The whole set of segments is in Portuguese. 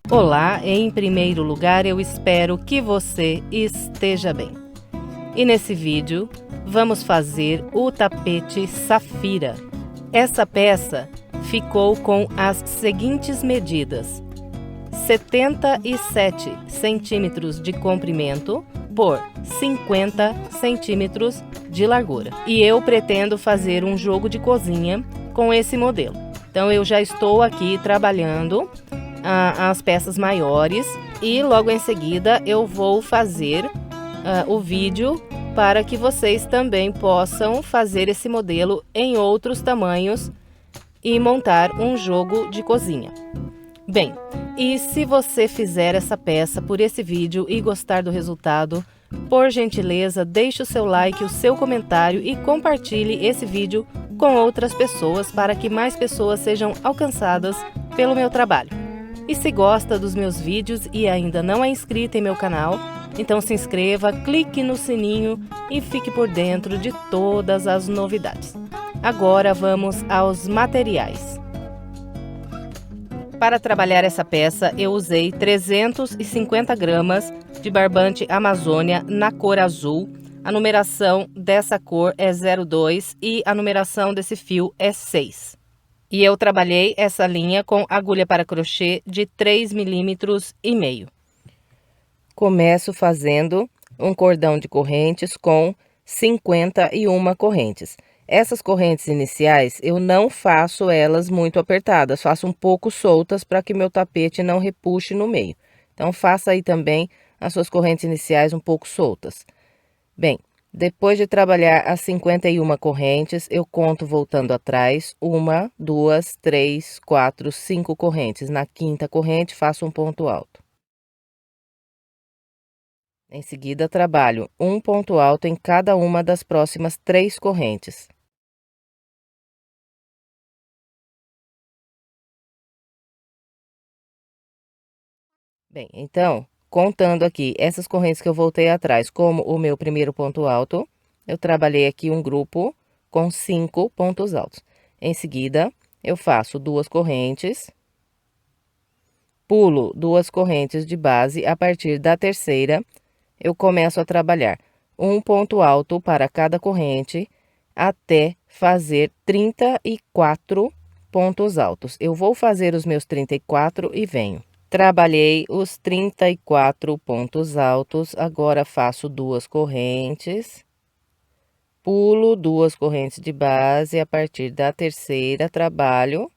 Olá, em primeiro lugar eu espero que você esteja bem. E nesse vídeo vamos fazer o tapete Safira. Essa peça ficou com as seguintes medidas: 77 centímetros de comprimento por 50 centímetros de largura. E eu pretendo fazer um jogo de cozinha com esse modelo. Então eu já estou aqui trabalhando as peças maiores e logo em seguida eu vou fazer o vídeo para que vocês também possam fazer esse modelo em outros tamanhos e montar um jogo de cozinha. Bem, e se você fizer essa peça por esse vídeo e gostar do resultado, por gentileza, deixe o seu like, o seu comentário e compartilhe esse vídeo com outras pessoas para que mais pessoas sejam alcançadas pelo meu trabalho. E se gosta dos meus vídeos e ainda não é inscrito em meu canal, então se inscreva, clique no sininho e fique por dentro de todas as novidades. Agora vamos aos materiais. Para trabalhar essa peça, eu usei 350 gramas de barbante Amazônia na cor azul. A numeração dessa cor é 02 e a numeração desse fio é 6. E eu trabalhei essa linha com agulha para crochê de 3,5 milímetros. Começo fazendo um cordão de correntes com 51 correntes. Essas correntes iniciais eu não faço elas muito apertadas, faço um pouco soltas para que meu tapete não repuxe no meio. Então faça aí também as suas correntes iniciais um pouco soltas. Bem, depois de trabalhar as 51 correntes, eu conto voltando atrás, 1, 2, 3, 4, 5 correntes. Na quinta corrente, faço um ponto alto. Em seguida, trabalho um ponto alto em cada uma das próximas 3 correntes. Bem, então, contando aqui essas correntes que eu voltei atrás como o meu primeiro ponto alto, eu trabalhei aqui um grupo com 5 pontos altos. Em seguida, eu faço 2 correntes, pulo 2 correntes de base. A partir da terceira, eu começo a trabalhar um ponto alto para cada corrente até fazer 34 pontos altos. Eu vou fazer os meus 34 e venho. Trabalhei os 34 pontos altos, agora faço 2 correntes, pulo 2 correntes de base. A partir da terceira, trabalho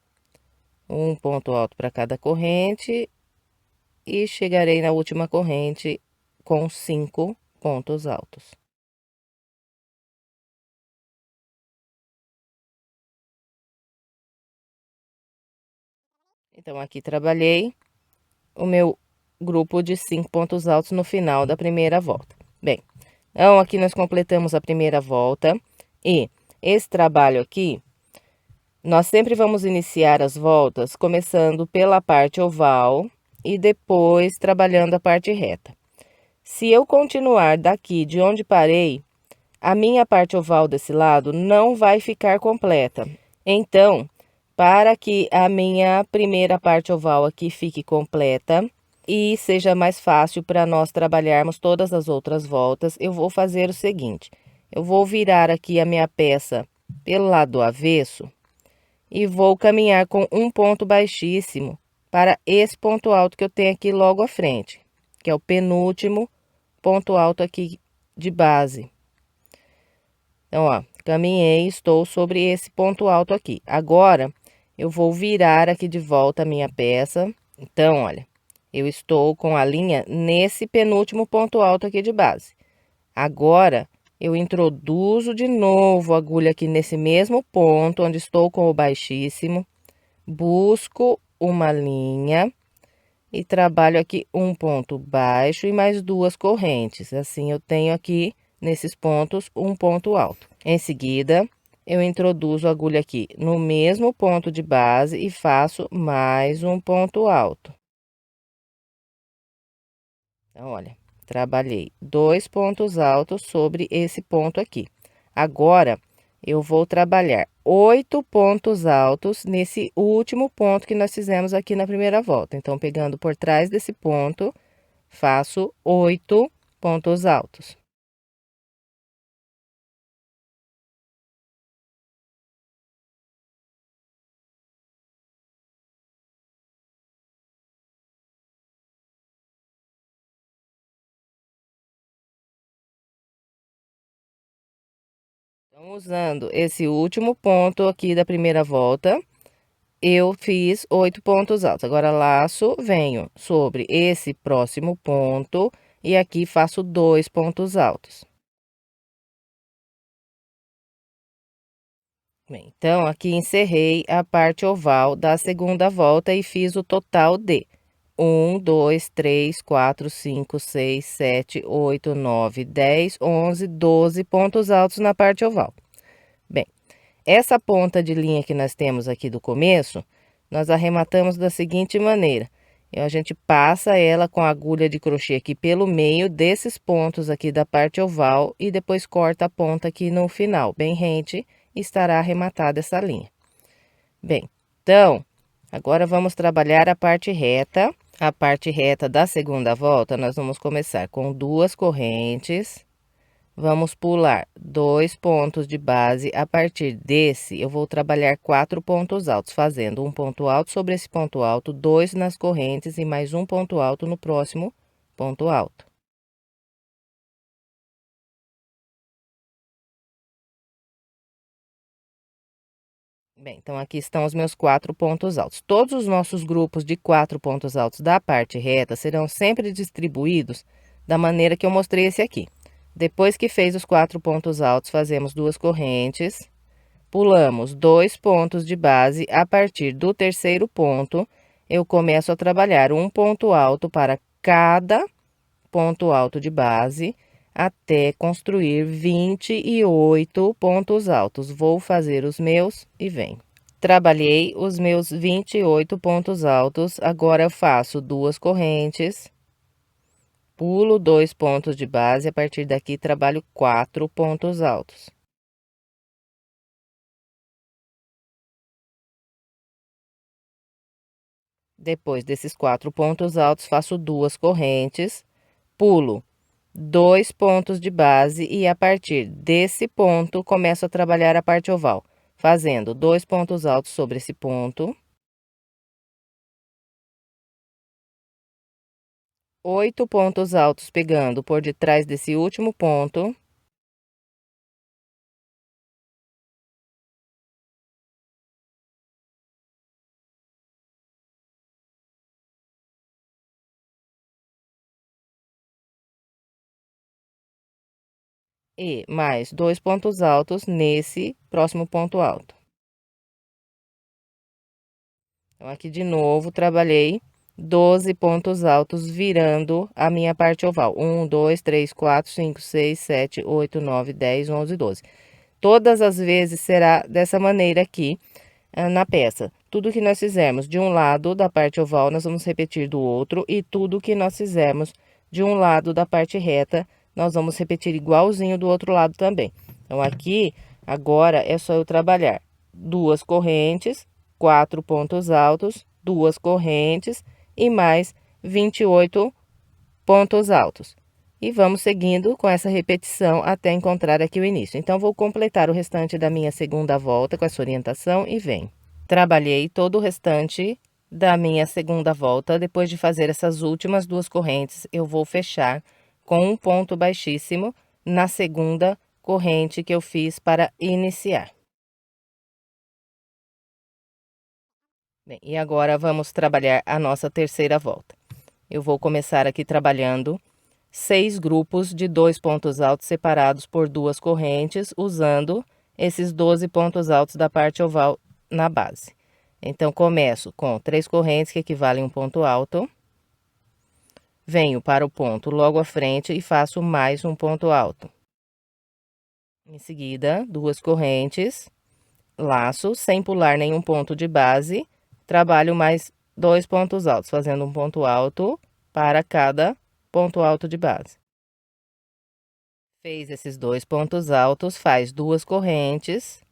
um ponto alto para cada corrente e chegarei na última corrente com 5 pontos altos. Então, aqui trabalhei o meu grupo de 5 pontos altos no final da primeira volta. Bem, então aqui nós completamos a primeira volta e esse trabalho aqui, nós sempre vamos iniciar as voltas começando pela parte oval e depois trabalhando a parte reta. Se eu continuar daqui de onde parei, a minha parte oval desse lado não vai ficar completa. Então, para que a minha primeira parte oval aqui fique completa e seja mais fácil para nós trabalharmos todas as outras voltas, eu vou fazer o seguinte: eu vou virar aqui a minha peça pelo lado do avesso e vou caminhar com um ponto baixíssimo para esse ponto alto que eu tenho aqui logo à frente, que é o penúltimo ponto alto aqui de base. Então, ó, caminhei, estou sobre esse ponto alto aqui. Agora, eu vou virar aqui de volta a minha peça. Então, olha, eu estou com a linha nesse penúltimo ponto alto aqui de base. Agora, eu introduzo de novo a agulha aqui nesse mesmo ponto, onde estou com o baixíssimo. Busco uma linha e trabalho aqui um ponto baixo e mais 2 correntes. Assim, eu tenho aqui, nesses pontos, um ponto alto. Em seguida, eu introduzo a agulha aqui no mesmo ponto de base e faço mais um ponto alto. Então, olha, trabalhei 2 pontos altos sobre esse ponto aqui. Agora, eu vou trabalhar 8 pontos altos nesse último ponto que nós fizemos aqui na primeira volta. Então, pegando por trás desse ponto, faço 8 pontos altos. Então, usando esse último ponto aqui da primeira volta, eu fiz 8 pontos altos. Agora, laço, venho sobre esse próximo ponto e aqui faço 2 pontos altos. Bem, então, aqui encerrei a parte oval da segunda volta e fiz o total de 1, 2, 3, 4, 5, 6, 7, 8, 9, 10, 11, 12 pontos altos na parte oval. Bem, essa ponta de linha que nós temos aqui do começo, nós arrematamos da seguinte maneira. A gente passa ela com a agulha de crochê aqui pelo meio desses pontos aqui da parte oval e depois corta a ponta aqui no final, bem rente, e estará arrematada essa linha. Bem, então, agora vamos trabalhar a parte reta. A parte reta da segunda volta, nós vamos começar com 2 correntes. Vamos pular 2 pontos de base. A partir desse, eu vou trabalhar 4 pontos altos, fazendo um ponto alto sobre esse ponto alto, 2 nas correntes e mais um ponto alto no próximo ponto alto. Bem, então aqui estão os meus 4 pontos altos. Todos os nossos grupos de 4 pontos altos da parte reta serão sempre distribuídos da maneira que eu mostrei esse aqui. Depois que fez os 4 pontos altos, fazemos 2 correntes, pulamos 2 pontos de base. A partir do terceiro ponto, eu começo a trabalhar um ponto alto para cada ponto alto de base, até construir 28 pontos altos. Vou fazer os meus e venho. Trabalhei os meus 28 pontos altos, agora eu faço 2 correntes, pulo 2 pontos de base, a partir daqui trabalho 4 pontos altos. Depois desses 4 pontos altos, faço 2 correntes, pulo 2 pontos de base e a partir desse ponto começo a trabalhar a parte oval, fazendo 2 pontos altos sobre esse ponto, 8 pontos altos pegando por detrás desse último ponto, e mais 2 pontos altos nesse próximo ponto alto. Então, aqui de novo, trabalhei 12 pontos altos virando a minha parte oval. 1, 2, 3, 4, 5, 6, 7, 8, 9, 10, 11, 12. Todas as vezes será dessa maneira aqui na peça. Tudo que nós fizermos de um lado da parte oval, nós vamos repetir do outro. E tudo que nós fizermos de um lado da parte reta, nós vamos repetir igualzinho do outro lado também. Então, aqui, agora, é só eu trabalhar 2 correntes, 4 pontos altos, 2 correntes e mais 28 pontos altos. E vamos seguindo com essa repetição até encontrar aqui o início. Então, vou completar o restante da minha segunda volta com essa orientação e venho. Trabalhei todo o restante da minha segunda volta. Depois de fazer essas últimas 2 correntes, eu vou fechar com um ponto baixíssimo na segunda corrente que eu fiz para iniciar. Bem, e agora vamos trabalhar a nossa terceira volta. Eu vou começar aqui trabalhando 6 grupos de 2 pontos altos separados por 2 correntes, usando esses 12 pontos altos da parte oval na base. Então, começo com 3 correntes, que equivalem a um ponto alto. Venho para o ponto logo à frente e faço mais um ponto alto. Em seguida, duas correntes, laço, sem pular nenhum ponto de base, trabalho mais 2 pontos altos, fazendo um ponto alto para cada ponto alto de base. Fez esses 2 pontos altos, faz duas correntes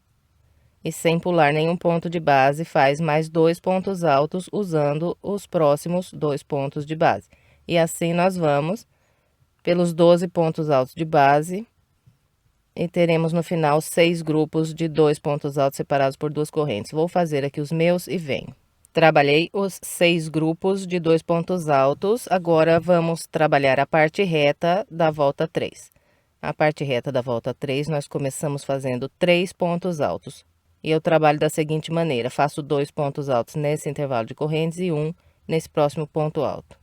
e sem pular nenhum ponto de base, faz mais 2 pontos altos usando os próximos 2 pontos de base. E assim nós vamos pelos 12 pontos altos de base e teremos no final 6 grupos de 2 pontos altos separados por duas correntes. Vou fazer aqui os meus e venho. Trabalhei os 6 grupos de 2 pontos altos, agora vamos trabalhar a parte reta da volta 3. A parte reta da volta 3, nós começamos fazendo 3 pontos altos. E eu trabalho da seguinte maneira, faço 2 pontos altos nesse intervalo de correntes e 1 nesse próximo ponto alto.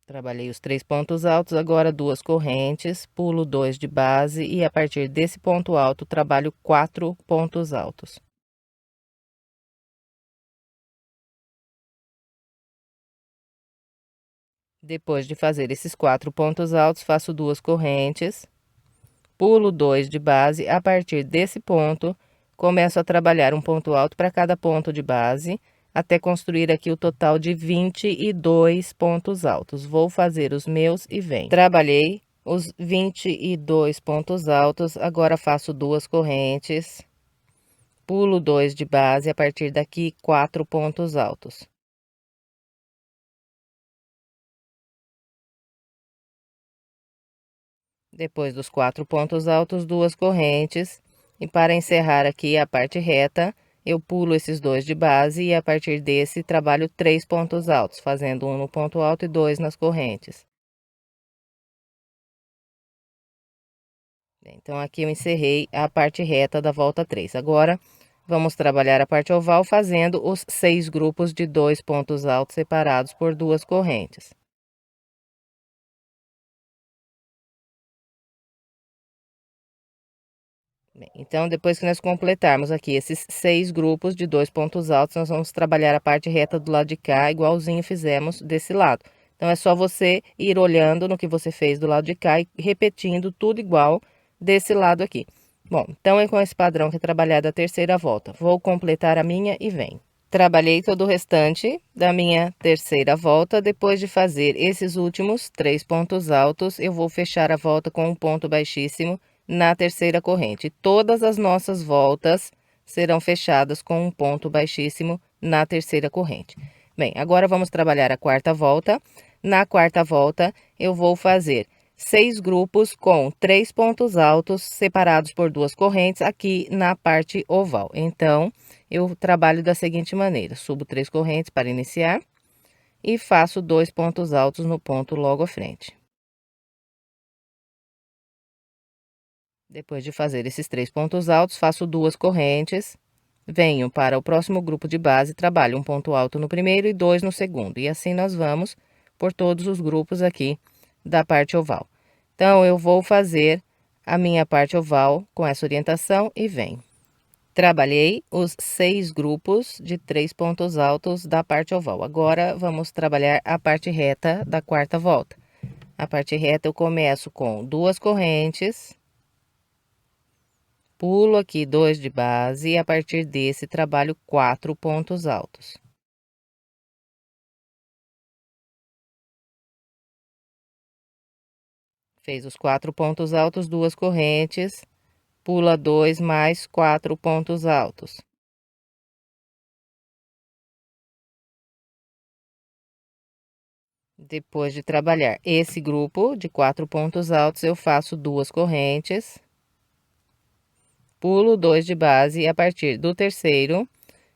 Trabalhei os 3 pontos altos, agora duas correntes, pulo 2 de base e a partir desse ponto alto trabalho 4 pontos altos. Depois de fazer esses 4 pontos altos, faço duas correntes, pulo 2 de base, a partir desse ponto, começo a trabalhar um ponto alto para cada ponto de base, até construir aqui o total de 22 pontos altos. Vou fazer os meus e venho. Trabalhei os 22 pontos altos, agora faço duas correntes, pulo 2 de base, a partir daqui 4 pontos altos. Depois dos 4 pontos altos, duas correntes. E para encerrar aqui a parte reta, eu pulo esses 2 de base e a partir desse trabalho 3 pontos altos, fazendo um no ponto alto e 2 nas correntes. Então, aqui eu encerrei a parte reta da volta 3. Agora, vamos trabalhar a parte oval fazendo os 6 grupos de 2 pontos altos separados por duas correntes. Bem, então, depois que nós completarmos aqui esses 6 grupos de 2 pontos altos, nós vamos trabalhar a parte reta do lado de cá, igualzinho fizemos desse lado. Então, é só você ir olhando no que você fez do lado de cá e repetindo tudo igual desse lado aqui. Bom, então é com esse padrão que é trabalhado a terceira volta. Vou completar a minha e venho. Trabalhei todo o restante da minha terceira volta. Depois de fazer esses últimos 3 pontos altos, eu vou fechar a volta com um ponto baixíssimo na terceira corrente. Todas as nossas voltas serão fechadas com um ponto baixíssimo na terceira corrente. Bem, agora vamos trabalhar a quarta volta. Na quarta volta, eu vou fazer 6 grupos com 3 pontos altos separados por duas correntes aqui na parte oval. Então, eu trabalho da seguinte maneira: subo 3 correntes para iniciar e faço 2 pontos altos no ponto logo à frente. Depois de fazer esses 3 pontos altos, faço duas correntes, venho para o próximo grupo de base, trabalho um ponto alto no primeiro e 2 no segundo. E assim nós vamos por todos os grupos aqui da parte oval. Então, eu vou fazer a minha parte oval com essa orientação e venho. Trabalhei os 6 grupos de 3 pontos altos da parte oval. Agora, vamos trabalhar a parte reta da quarta volta. A parte reta eu começo com duas correntes, pulo aqui 2 de base e a partir desse trabalho 4 pontos altos. Fez os 4 pontos altos, duas correntes, pula 2 mais 4 pontos altos. Depois de trabalhar esse grupo de 4 pontos altos, eu faço duas correntes, pulo 2 de base e a partir do terceiro,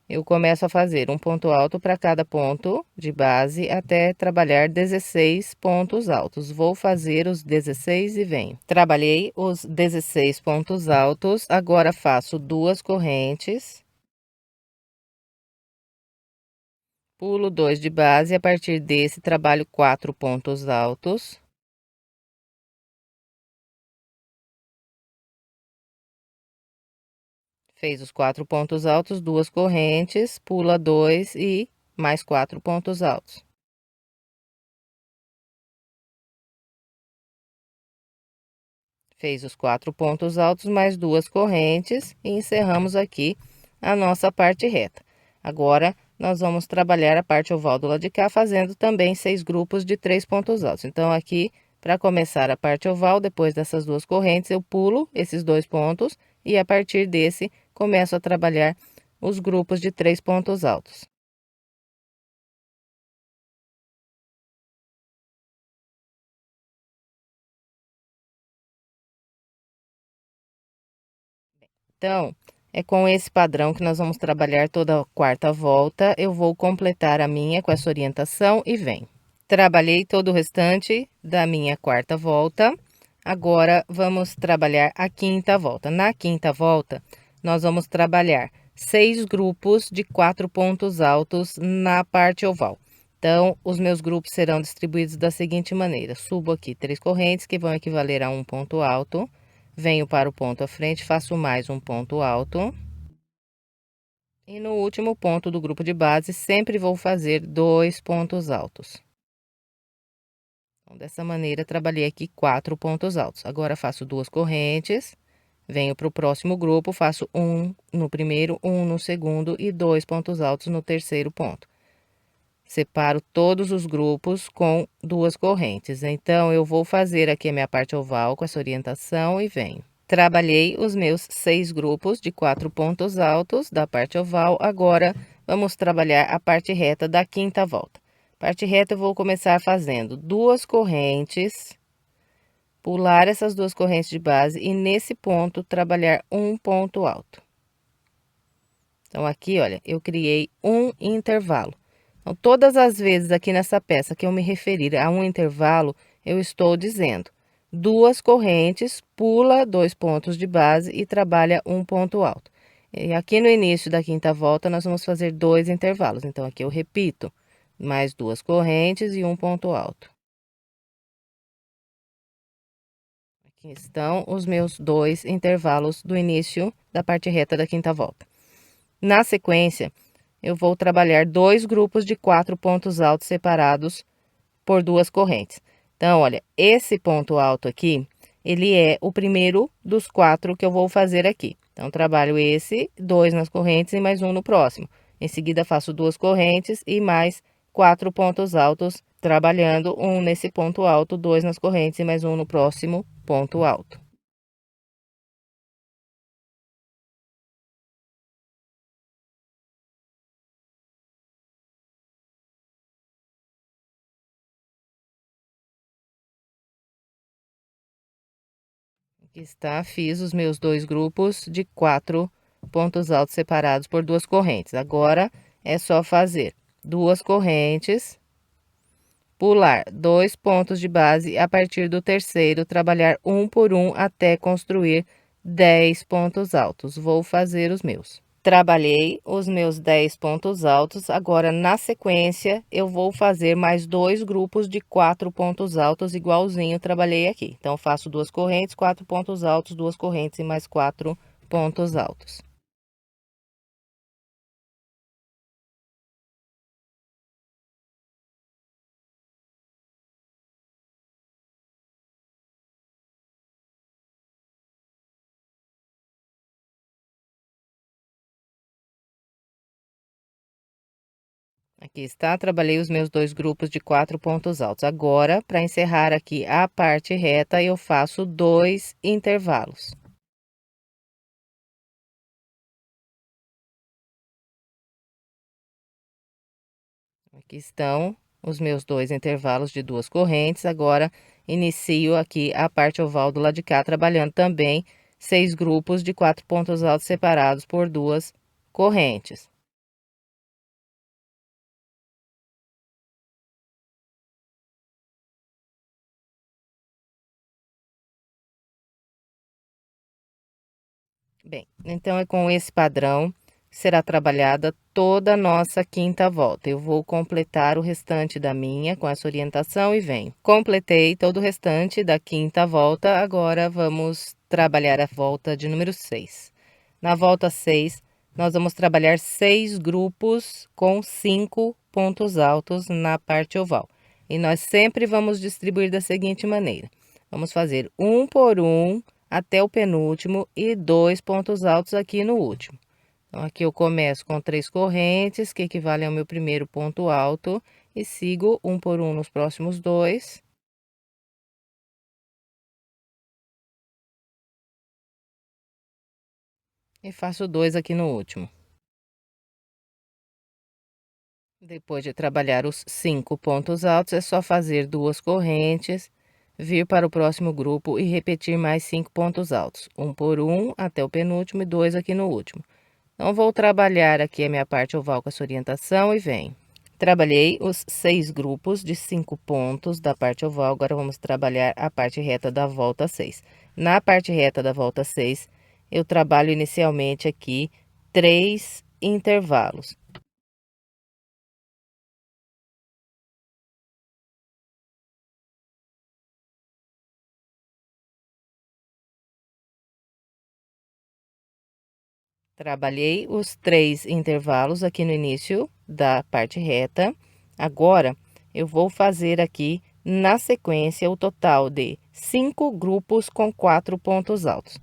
eu começo a fazer um ponto alto para cada ponto de base até trabalhar 16 pontos altos. Vou fazer os 16 e venho. Trabalhei os 16 pontos altos, agora faço duas correntes, pulo 2 de base e a partir desse trabalho 4 pontos altos. Fez os 4 pontos altos, duas correntes, pula 2 e mais 4 pontos altos. Fez os 4 pontos altos, mais 2 correntes e encerramos aqui a nossa parte reta. Agora, nós vamos trabalhar a parte oval do lado de cá, fazendo também 6 grupos de 3 pontos altos. Então, aqui, para começar a parte oval, depois dessas 2 correntes, eu pulo esses 2 pontos e a partir desse, começo a trabalhar os grupos de 3 pontos altos. Então, é com esse padrão que nós vamos trabalhar toda a quarta volta. Eu vou completar a minha com essa orientação e vem. Trabalhei todo o restante da minha quarta volta. Agora, vamos trabalhar a quinta volta. Na quinta volta, nós vamos trabalhar 6 grupos de 4 pontos altos na parte oval. Então, os meus grupos serão distribuídos da seguinte maneira. Subo aqui 3 correntes, que vão equivaler a um ponto alto. Venho para o ponto à frente, faço mais um ponto alto. E no último ponto do grupo de base, sempre vou fazer 2 pontos altos. Então, dessa maneira, trabalhei aqui 4 pontos altos. Agora, faço 2 correntes, venho para o próximo grupo, faço 1 no primeiro, 1 no segundo e 2 pontos altos no terceiro ponto. Separo todos os grupos com 2 correntes. Então, eu vou fazer aqui a minha parte oval com essa orientação e venho. Trabalhei os meus 6 grupos de 4 pontos altos da parte oval. Agora, vamos trabalhar a parte reta da quinta volta. Parte reta, eu vou começar fazendo 2 correntes, pular essas 2 correntes de base e nesse ponto trabalhar um ponto alto. Então, aqui, olha, eu criei um intervalo. Então, todas as vezes aqui nessa peça que eu me referir a um intervalo, eu estou dizendo 2 correntes, pula 2 pontos de base e trabalha um ponto alto. E aqui no início da quinta volta, nós vamos fazer 2 intervalos. Então, aqui eu repito, mais 2 correntes e um ponto alto. Aqui estão os meus 2 intervalos do início da parte reta da quinta volta. Na sequência, eu vou trabalhar 2 grupos de 4 pontos altos separados por 2 correntes. Então, olha, esse ponto alto aqui, ele é o primeiro dos 4 que eu vou fazer aqui. Então, trabalho esse, 2 nas correntes e mais um no próximo. Em seguida, faço 2 correntes e mais 4 pontos altos, trabalhando um nesse ponto alto, 2 nas correntes e mais um no próximo ponto alto. Aqui está, fiz os meus 2 grupos de 4 pontos altos separados por 2 correntes. Agora, é só fazer 2 correntes, pular 2 pontos de base, a partir do terceiro, trabalhar um por um até construir 10 pontos altos. Vou fazer os meus. Trabalhei os meus 10 pontos altos, agora na sequência eu vou fazer mais 2 grupos de 4 pontos altos, igualzinho trabalhei aqui. Então, faço 2 correntes, 4 pontos altos, 2 correntes e mais 4 pontos altos. Aqui está, trabalhei os meus 2 grupos de 4 pontos altos. Agora, para encerrar aqui a parte reta, eu faço 2 intervalos. Aqui estão os meus 2 intervalos de 2 correntes. Agora, inicio aqui a parte oval do lado de cá, trabalhando também 6 grupos de 4 pontos altos separados por 2 correntes. Bem, então é com esse padrão que será trabalhada toda a nossa quinta volta. Eu vou completar o restante da minha com essa orientação e venho. Completei todo o restante da quinta volta, agora vamos trabalhar a volta de número 6. Na volta 6, nós vamos trabalhar 6 grupos com 5 pontos altos na parte oval. E nós sempre vamos distribuir da seguinte maneira: vamos fazer um por um, até o penúltimo e 2 pontos altos aqui no último. Então, aqui eu começo com 3 correntes, que equivalem ao meu primeiro ponto alto, e sigo um por um nos próximos 2. E faço 2 aqui no último. Depois de trabalhar os 5 pontos altos, é só fazer 2 correntes, vir para o próximo grupo e repetir mais 5 pontos altos, um por um até o penúltimo e 2 aqui no último. Então, vou trabalhar aqui a minha parte oval com essa orientação e venho. Trabalhei os 6 grupos de 5 pontos da parte oval, agora vamos trabalhar a parte reta da volta 6. Na parte reta da volta 6, eu trabalho inicialmente aqui 3 intervalos. Trabalhei os 3 intervalos aqui no início da parte reta. Agora, eu vou fazer aqui, na sequência, o total de 5 grupos com 4 pontos altos.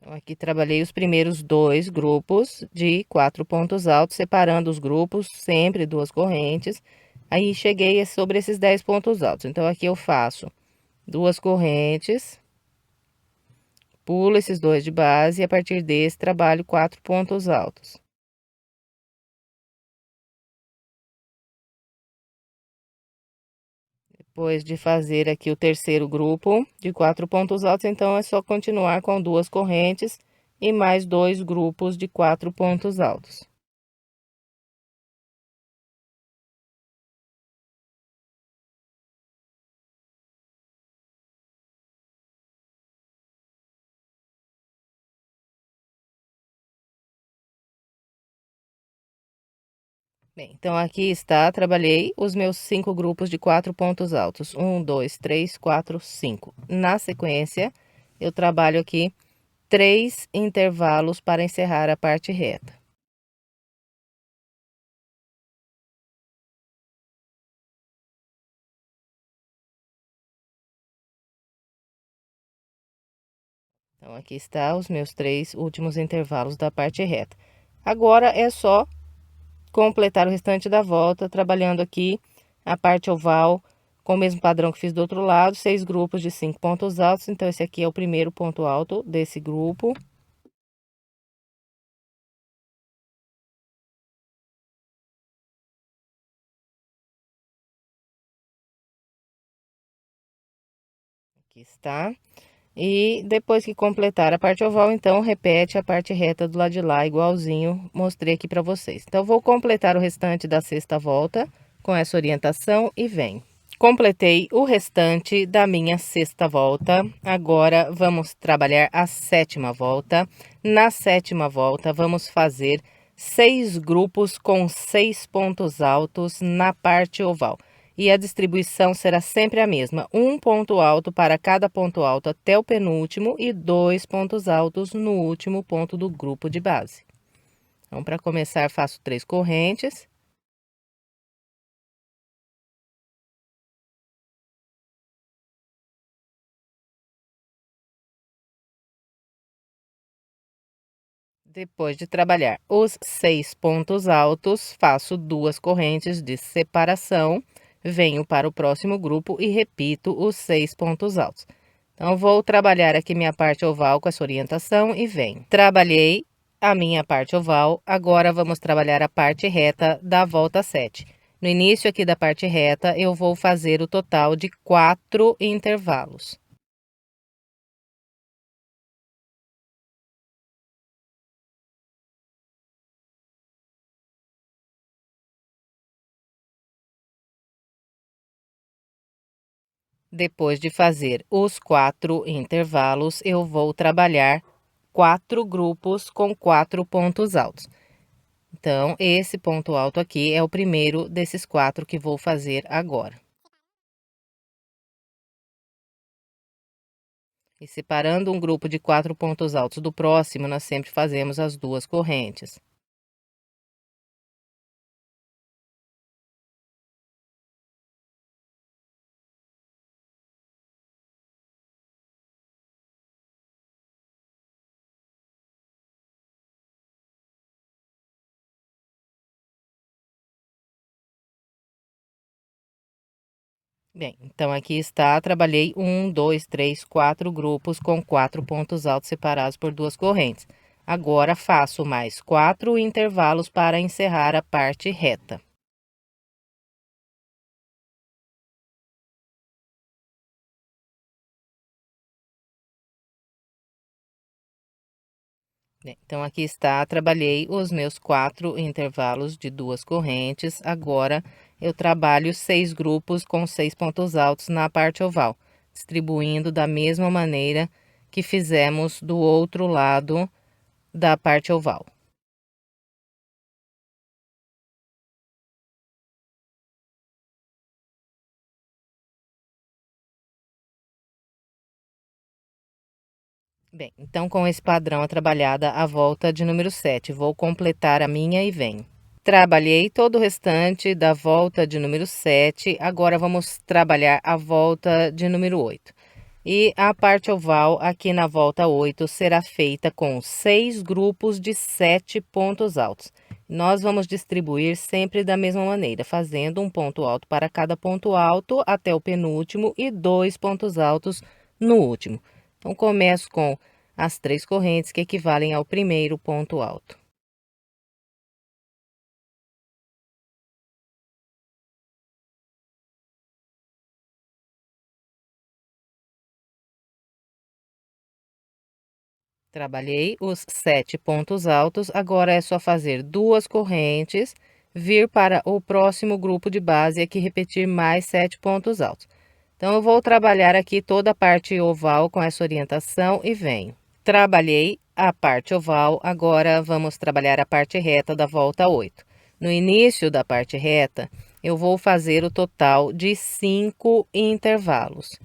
Então, aqui trabalhei os primeiros 2 grupos de 4 pontos altos, separando os grupos, sempre 2 correntes. Aí, cheguei sobre esses 10 pontos altos. Então, aqui eu faço 2 correntes, pulo esses 2 de base e a partir desse trabalho 4 pontos altos. Depois de fazer aqui o terceiro grupo de 4 pontos altos, então é só continuar com 2 correntes e mais 2 grupos de 4 pontos altos. Bem, então aqui está, trabalhei os meus 5 grupos de 4 pontos altos. 1, 2, 3, 4, 5. Na sequência, eu trabalho aqui 3 intervalos para encerrar a parte reta. Então, aqui está os meus 3 últimos intervalos da parte reta. Agora, é só completar o restante da volta, trabalhando aqui a parte oval com o mesmo padrão que fiz do outro lado, 6 grupos de 5 pontos altos. Então, esse aqui é o primeiro ponto alto desse grupo. Aqui está. E depois que completar a parte oval, então, repete a parte reta do lado de lá, igualzinho mostrei aqui para vocês. Então, vou completar o restante da sexta volta com essa orientação e venho. Completei o restante da minha sexta volta. Agora, vamos trabalhar a sétima volta. Na sétima volta, vamos fazer 6 grupos com 6 pontos altos na parte oval. E a distribuição será sempre a mesma: um ponto alto para cada ponto alto até o penúltimo e 2 pontos altos no último ponto do grupo de base. Então, para começar, faço 3 correntes. Depois de trabalhar os 6 pontos altos, faço 2 correntes de separação, venho para o próximo grupo e repito os 6 pontos altos. Então, vou trabalhar aqui minha parte oval com essa orientação e venho. Trabalhei a minha parte oval, agora vamos trabalhar a parte reta da volta 7. No início aqui da parte reta, eu vou fazer o total de 4 intervalos. Depois de fazer os 4 intervalos, eu vou trabalhar 4 grupos com 4 pontos altos. Então, esse ponto alto aqui é o primeiro desses 4 que vou fazer agora. E separando um grupo de 4 pontos altos do próximo, nós sempre fazemos as 2 correntes. Bem, então aqui está, trabalhei 1, 2, 3, 4 grupos com 4 pontos altos separados por 2 correntes. Agora faço mais 4 intervalos para encerrar a parte reta. Bem, então aqui está, trabalhei os meus 4 intervalos de 2 correntes. Agora eu trabalho 6 grupos com 6 pontos altos na parte oval, distribuindo da mesma maneira que fizemos do outro lado da parte oval. Bem, então com esse padrão trabalhada a volta de número 7, vou completar a minha e venho. Trabalhei todo o restante da volta de número 7, agora vamos trabalhar a volta de número 8. E a parte oval aqui na volta 8 será feita com 6 grupos de 7 pontos altos. Nós vamos distribuir sempre da mesma maneira, fazendo um ponto alto para cada ponto alto até o penúltimo e 2 pontos altos no último. Então, começo com as 3 correntes que equivalem ao primeiro ponto alto. Trabalhei os 7 pontos altos, agora é só fazer 2 correntes, vir para o próximo grupo de base e aqui repetir mais 7 pontos altos. Então, eu vou trabalhar aqui toda a parte oval com essa orientação e venho. Trabalhei a parte oval, agora vamos trabalhar a parte reta da volta 8. No início da parte reta, eu vou fazer o total de 5 intervalos.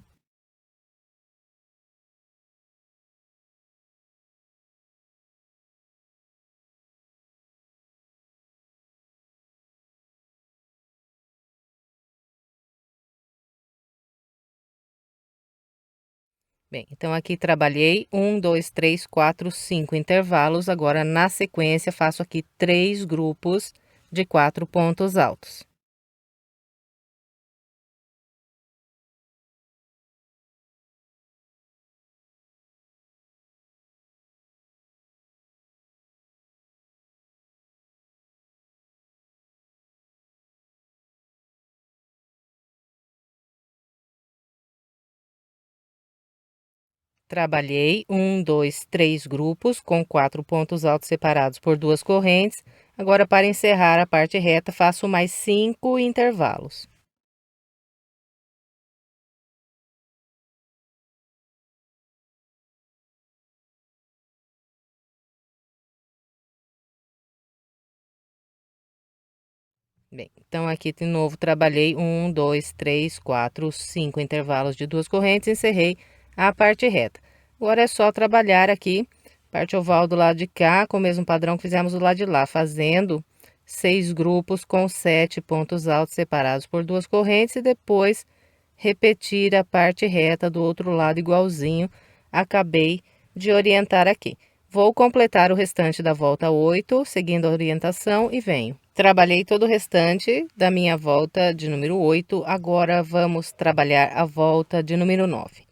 Bem, então aqui trabalhei 1, 2, 3, 4, 5 intervalos. Agora, na sequência, faço aqui 3 grupos de 4 pontos altos. Trabalhei 1, 2, 3 grupos com 4 pontos altos separados por 2 correntes. Agora, para encerrar a parte reta, faço mais 5 intervalos. Bem, então aqui de novo trabalhei 1, 2, 3, 4, 5 intervalos de 2 correntes, encerrei a parte reta. Agora é só trabalhar aqui, parte oval do lado de cá, com o mesmo padrão que fizemos do lado de lá, fazendo 6 grupos com 7 pontos altos separados por 2 correntes e depois repetir a parte reta do outro lado igualzinho, acabei de orientar aqui. Vou completar o restante da volta 8, seguindo a orientação e venho. Trabalhei todo o restante da minha volta de número 8, agora vamos trabalhar a volta de número 9.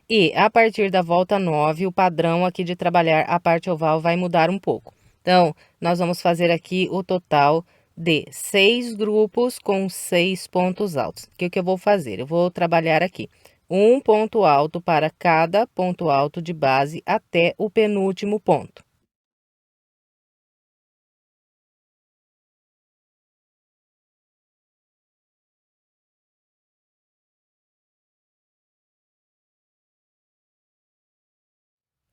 E a partir da volta 9, o padrão aqui de trabalhar a parte oval vai mudar um pouco. Então, nós vamos fazer aqui o total de 6 grupos com 6 pontos altos. O que eu vou fazer? Eu vou trabalhar aqui um ponto alto para cada ponto alto de base até o penúltimo ponto.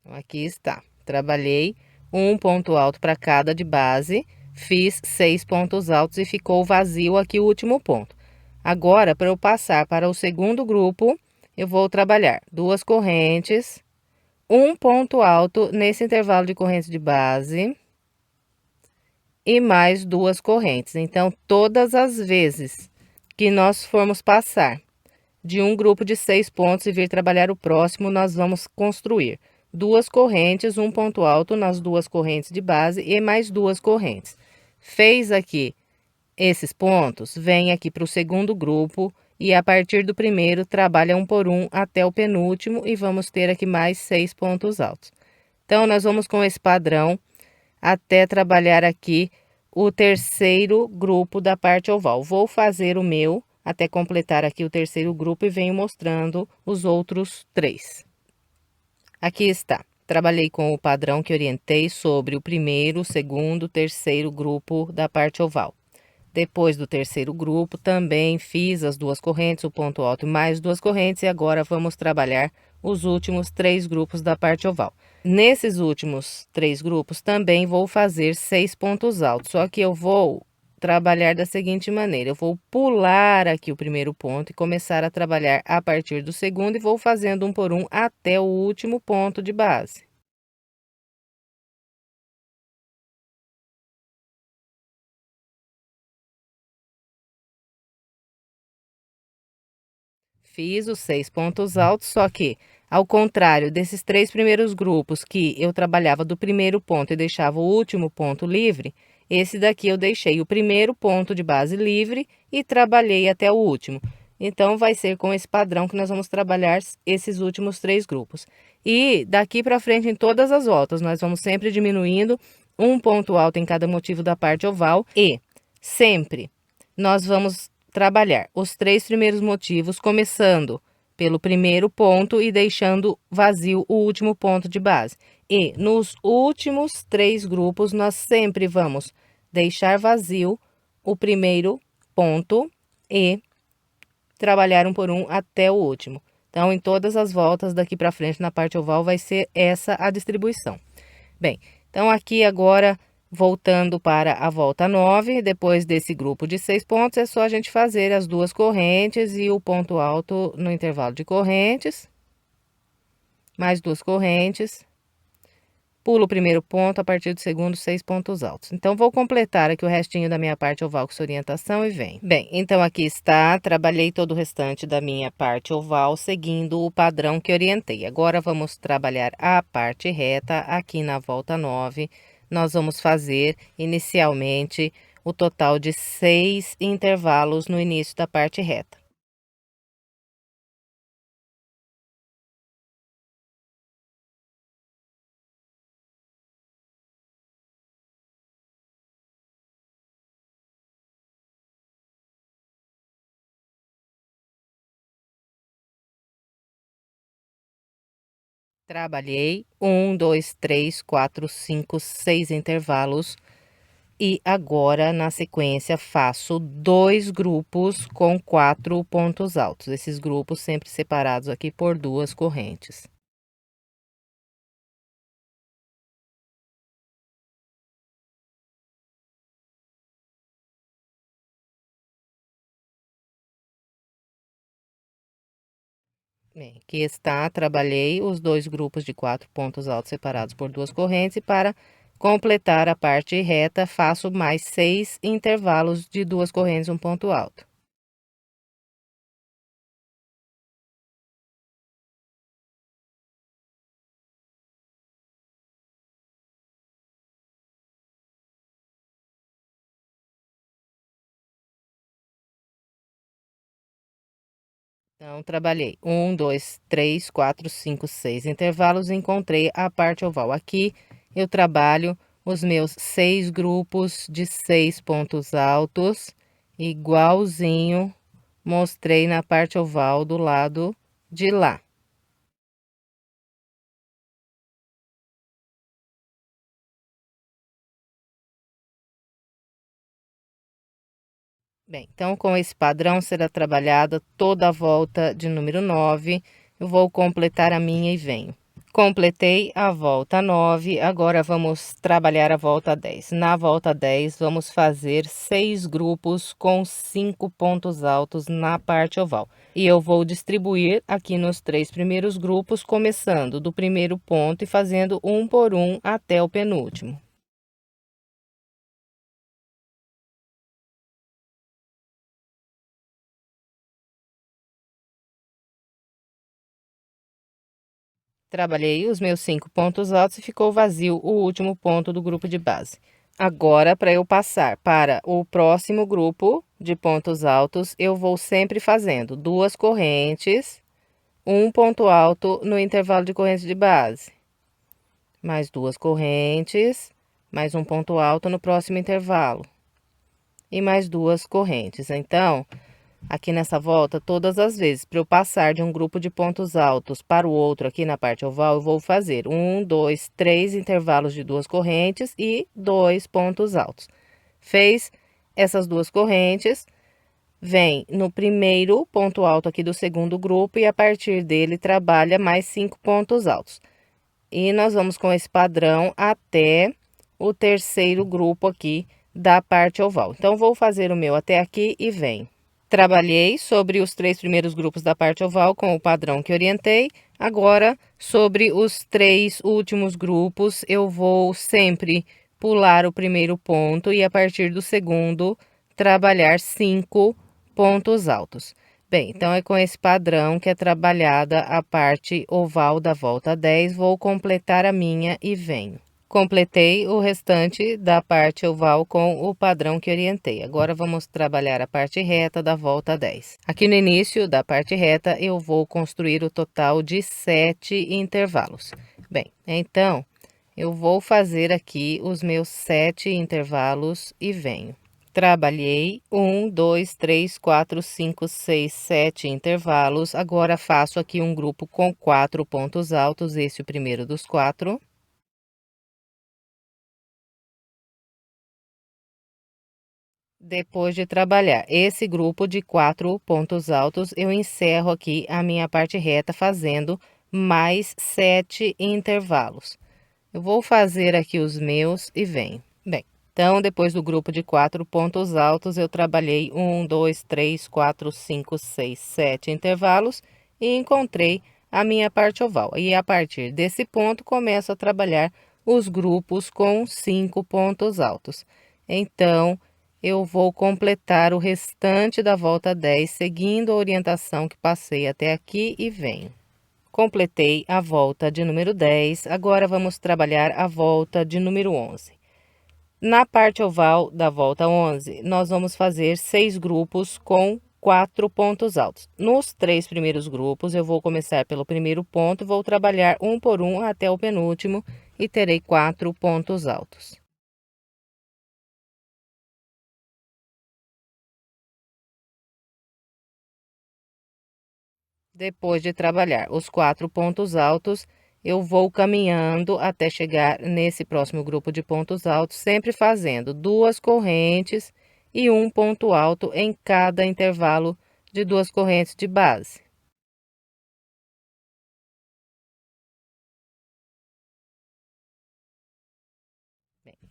Então, aqui está. Trabalhei um ponto alto para cada de base, fiz 6 pontos altos e ficou vazio aqui o último ponto. Agora, para eu passar para o segundo grupo, eu vou trabalhar 2 correntes, um ponto alto nesse intervalo de correntes de base e mais 2 correntes. Então, todas as vezes que nós formos passar de um grupo de 6 pontos e vir trabalhar o próximo, nós vamos construir 2 correntes, um ponto alto nas 2 correntes de base e mais 2 correntes. Fez aqui esses pontos, vem aqui para o segundo grupo e a partir do primeiro trabalha um por um até o penúltimo e vamos ter aqui mais 6 pontos altos. Então, nós vamos com esse padrão até trabalhar aqui o terceiro grupo da parte oval. Vou fazer o meu até completar aqui o terceiro grupo e venho mostrando os outros 3. Aqui está. Trabalhei com o padrão que orientei sobre o primeiro, segundo, terceiro grupo da parte oval. Depois do terceiro grupo, também fiz as 2 correntes, o ponto alto e mais 2 correntes, e agora vamos trabalhar os últimos 3 grupos da parte oval. Nesses últimos 3 grupos, também vou fazer 6 pontos altos, só que eu vou trabalhar da seguinte maneira: eu vou pular aqui o primeiro ponto e começar a trabalhar a partir do segundo, e vou fazendo um por um até o último ponto de base. Fiz os 6 pontos altos, só que, ao contrário desses 3 primeiros grupos que eu trabalhava do primeiro ponto e deixava o último ponto livre, esse daqui eu deixei o primeiro ponto de base livre e trabalhei até o último. Então, vai ser com esse padrão que nós vamos trabalhar esses últimos 3 grupos. E daqui para frente, em todas as voltas, nós vamos sempre diminuindo um ponto alto em cada motivo da parte oval e sempre nós vamos trabalhar os 3 primeiros motivos, começando pelo primeiro ponto e deixando vazio o último ponto de base. E nos últimos 3 grupos, nós sempre vamos deixar vazio o primeiro ponto e trabalhar um por um até o último. Então, em todas as voltas daqui para frente na parte oval, vai ser essa a distribuição. Bem, então aqui agora, voltando para a volta 9, depois desse grupo de 6 pontos, é só a gente fazer as 2 correntes e o ponto alto no intervalo de correntes. Mais 2 correntes. Pulo o primeiro ponto, a partir do segundo, 6 pontos altos. Então, vou completar aqui o restinho da minha parte oval com essa orientação e vem. Bem, então aqui está, trabalhei todo o restante da minha parte oval, seguindo o padrão que orientei. Agora, vamos trabalhar a parte reta aqui na volta 9. Nós vamos fazer, inicialmente, o total de 6 intervalos no início da parte reta. Trabalhei 1, 2, 3, 4, 5, 6 intervalos. E agora, na sequência, faço 2 grupos com 4 pontos altos. Esses grupos sempre separados aqui por 2 correntes. Bem, aqui está, trabalhei os 2 grupos de 4 pontos altos separados por 2 correntes e para completar a parte reta, faço mais 6 intervalos de 2 correntes, um ponto alto. Então, trabalhei 1, 2, 3, 4, 5, 6 intervalos e encontrei a parte oval. Aqui eu trabalho os meus 6 grupos de 6 pontos altos, igualzinho mostrei na parte oval do lado de lá. Bem, então com esse padrão será trabalhada toda a volta de número 9. Eu vou completar a minha e venho. Completei a volta 9, agora vamos trabalhar a volta 10. Na volta 10, vamos fazer 6 grupos com 5 pontos altos na parte oval. E eu vou distribuir aqui nos 3 primeiros grupos, começando do primeiro ponto e fazendo um por um até o penúltimo. Trabalhei os meus 5 pontos altos e ficou vazio o último ponto do grupo de base. Agora, para eu passar para o próximo grupo de pontos altos, eu vou sempre fazendo 2 correntes, um ponto alto no intervalo de correntes de base, mais 2 correntes, mais um ponto alto no próximo intervalo e mais 2 correntes. Então, aqui nessa volta, todas as vezes, para eu passar de um grupo de pontos altos para o outro aqui na parte oval, eu vou fazer 1, 2, 3 intervalos de 2 correntes e 2 pontos altos. Fez essas 2 correntes, vem no primeiro ponto alto aqui do segundo grupo e a partir dele trabalha mais 5 pontos altos. E nós vamos com esse padrão até o terceiro grupo aqui da parte oval. Então, vou fazer o meu até aqui e vem. Trabalhei sobre os 3 primeiros grupos da parte oval com o padrão que orientei. Agora, sobre os 3 últimos grupos, eu vou sempre pular o primeiro ponto e a partir do segundo, trabalhar 5 pontos altos. Bem, então é com esse padrão que é trabalhada a parte oval da volta 10. Vou completar a minha e venho. Completei o restante da parte oval com o padrão que orientei. Agora, vamos trabalhar a parte reta da volta 10. Aqui no início da parte reta, eu vou construir o total de 7 intervalos. Bem, então, eu vou fazer aqui os meus 7 intervalos e venho. Trabalhei 1, 2, 3, 4, 5, 6, 7 intervalos. Agora, faço aqui um grupo com 4 pontos altos, esse é o primeiro dos 4. Depois de trabalhar esse grupo de 4 pontos altos, eu encerro aqui a minha parte reta fazendo mais 7 intervalos. Eu vou fazer aqui os meus e venho. Bem, então, depois do grupo de 4 pontos altos, eu trabalhei 1, 2, 3, 4, 5, 6, 7 intervalos e encontrei a minha parte oval. E a partir desse ponto, começo a trabalhar os grupos com 5 pontos altos. Então, eu vou completar o restante da volta 10, seguindo a orientação que passei até aqui e venho. Completei a volta de número 10, agora vamos trabalhar a volta de número 11. Na parte oval da volta 11, nós vamos fazer 6 grupos com 4 pontos altos. Nos 3 primeiros grupos, eu vou começar pelo primeiro ponto, vou trabalhar um por um até o penúltimo e terei 4 pontos altos. Depois de trabalhar os 4 pontos altos, eu vou caminhando até chegar nesse próximo grupo de pontos altos, sempre fazendo 2 correntes e um ponto alto em cada intervalo de 2 correntes de base.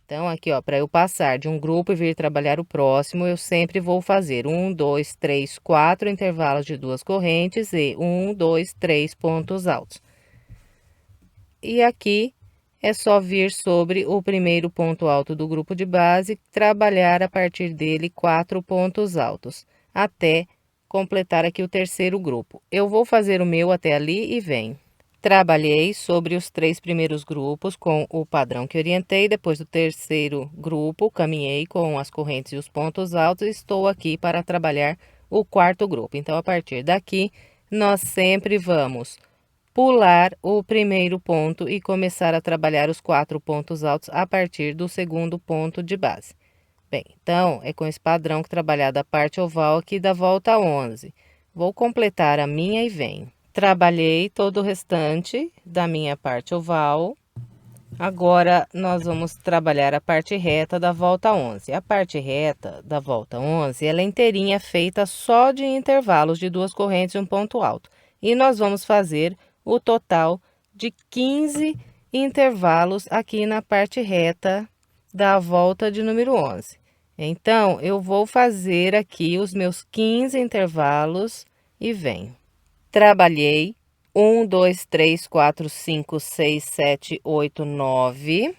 Então, aqui, ó, para eu passar de um grupo e vir trabalhar o próximo, eu sempre vou fazer 1, 2, 3, 4 intervalos de 2 correntes e 1, 2, 3 pontos altos. E aqui é só vir sobre o primeiro ponto alto do grupo de base, trabalhar a partir dele 4 pontos altos, até completar aqui o terceiro grupo. Eu vou fazer o meu até ali e venho. Trabalhei sobre os 3 primeiros grupos com o padrão que orientei, depois do terceiro grupo, caminhei com as correntes e os pontos altos e estou aqui para trabalhar o quarto grupo. Então, a partir daqui, nós sempre vamos pular o primeiro ponto e começar a trabalhar os 4 pontos altos a partir do segundo ponto de base. Bem, então, é com esse padrão que trabalhar da parte oval aqui da volta 11. Vou completar a minha e venho. Trabalhei todo o restante da minha parte oval. Agora, nós vamos trabalhar a parte reta da volta 11. A parte reta da volta 11, ela é inteirinha feita só de intervalos de 2 correntes e um ponto alto. E nós vamos fazer o total de 15 intervalos aqui na parte reta da volta de número 11. Então, eu vou fazer aqui os meus 15 intervalos e venho. Trabalhei 1, 2, 3, 4, 5, 6, 7, 8, 9,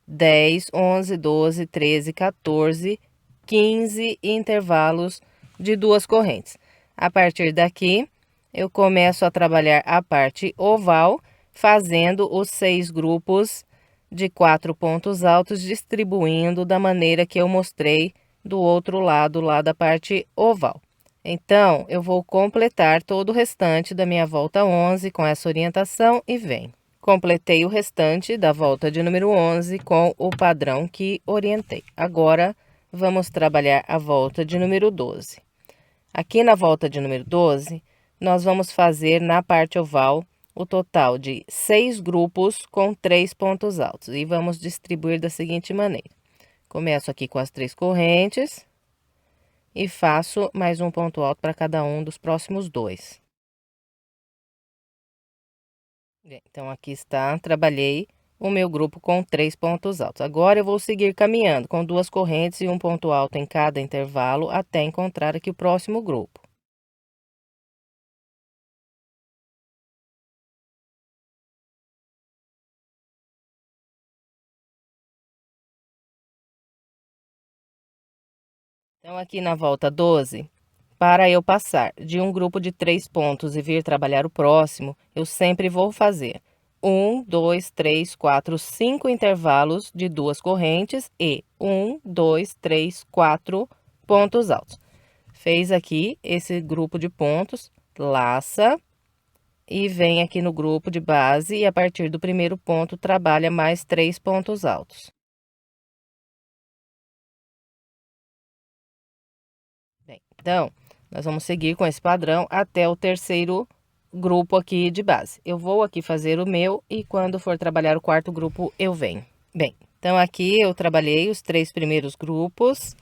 10, 11, 12, 13, 14, 15 intervalos de duas correntes. A partir daqui, eu começo a trabalhar a parte oval, fazendo os 6 grupos de 4 pontos altos, distribuindo da maneira que eu mostrei do outro lado, lá da parte oval. Então, eu vou completar todo o restante da minha volta 11 com essa orientação e venho. Completei o restante da volta de número 11 com o padrão que orientei. Agora, vamos trabalhar a volta de número 12. Aqui na volta de número 12, nós vamos fazer na parte oval o total de 6 grupos com 3 pontos altos. E vamos distribuir da seguinte maneira. Começo aqui com as 3 correntes e faço mais um ponto alto para cada um dos próximos 2. Então, aqui está, trabalhei o meu grupo com 3 pontos altos. Agora, eu vou seguir caminhando com 2 correntes e um ponto alto em cada intervalo até encontrar aqui o próximo grupo. Então, aqui na volta 12, para eu passar de um grupo de 3 pontos e vir trabalhar o próximo, eu sempre vou fazer 1, 2, 3, 4, 5 intervalos de 2 correntes e 1, 2, 3, 4 pontos altos. Fez aqui esse grupo de pontos, laça e vem aqui no grupo de base e a partir do primeiro ponto trabalha mais 3 pontos altos. Bem, então, nós vamos seguir com esse padrão até o terceiro grupo aqui de base. Eu vou aqui fazer o meu e quando for trabalhar o quarto grupo, eu venho. Bem, então aqui eu trabalhei os 3 primeiros grupos,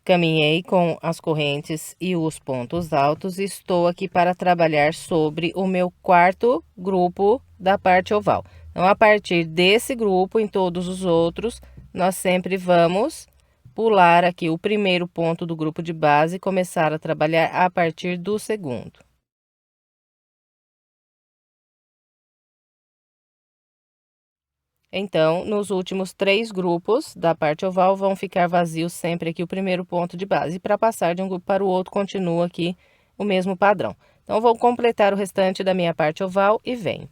caminhei com as correntes e os pontos altos e estou aqui para trabalhar sobre o meu quarto grupo da parte oval. Então, a partir desse grupo, em todos os outros, nós sempre vamos pular aqui o primeiro ponto do grupo de base e começar a trabalhar a partir do segundo. Então, nos últimos 3 grupos da parte oval vão ficar vazios sempre aqui o primeiro ponto de base. E para passar de um grupo para o outro, continua aqui o mesmo padrão. Então, vou completar o restante da minha parte oval e venho.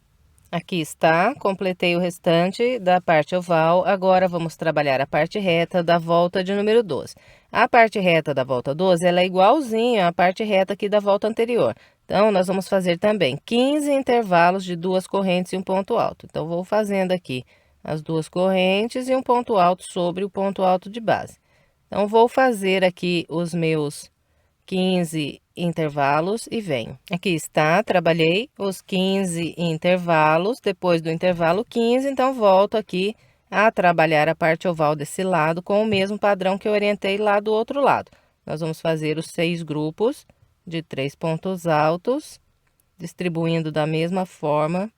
Aqui está, completei o restante da parte oval. Agora, vamos trabalhar a parte reta da volta de número 12. A parte reta da volta 12, ela é igualzinha à parte reta aqui da volta anterior. Então, nós vamos fazer também 15 intervalos de 2 correntes e um ponto alto. Então, vou fazendo aqui as 2 correntes e um ponto alto sobre o ponto alto de base. Então, vou fazer aqui os meus 15 intervalos e venho. Aqui está, trabalhei os 15 intervalos, depois do intervalo 15, então volto aqui a trabalhar a parte oval desse lado com o mesmo padrão que eu orientei lá do outro lado. Nós vamos fazer os 6 grupos de 3 pontos altos, distribuindo da mesma forma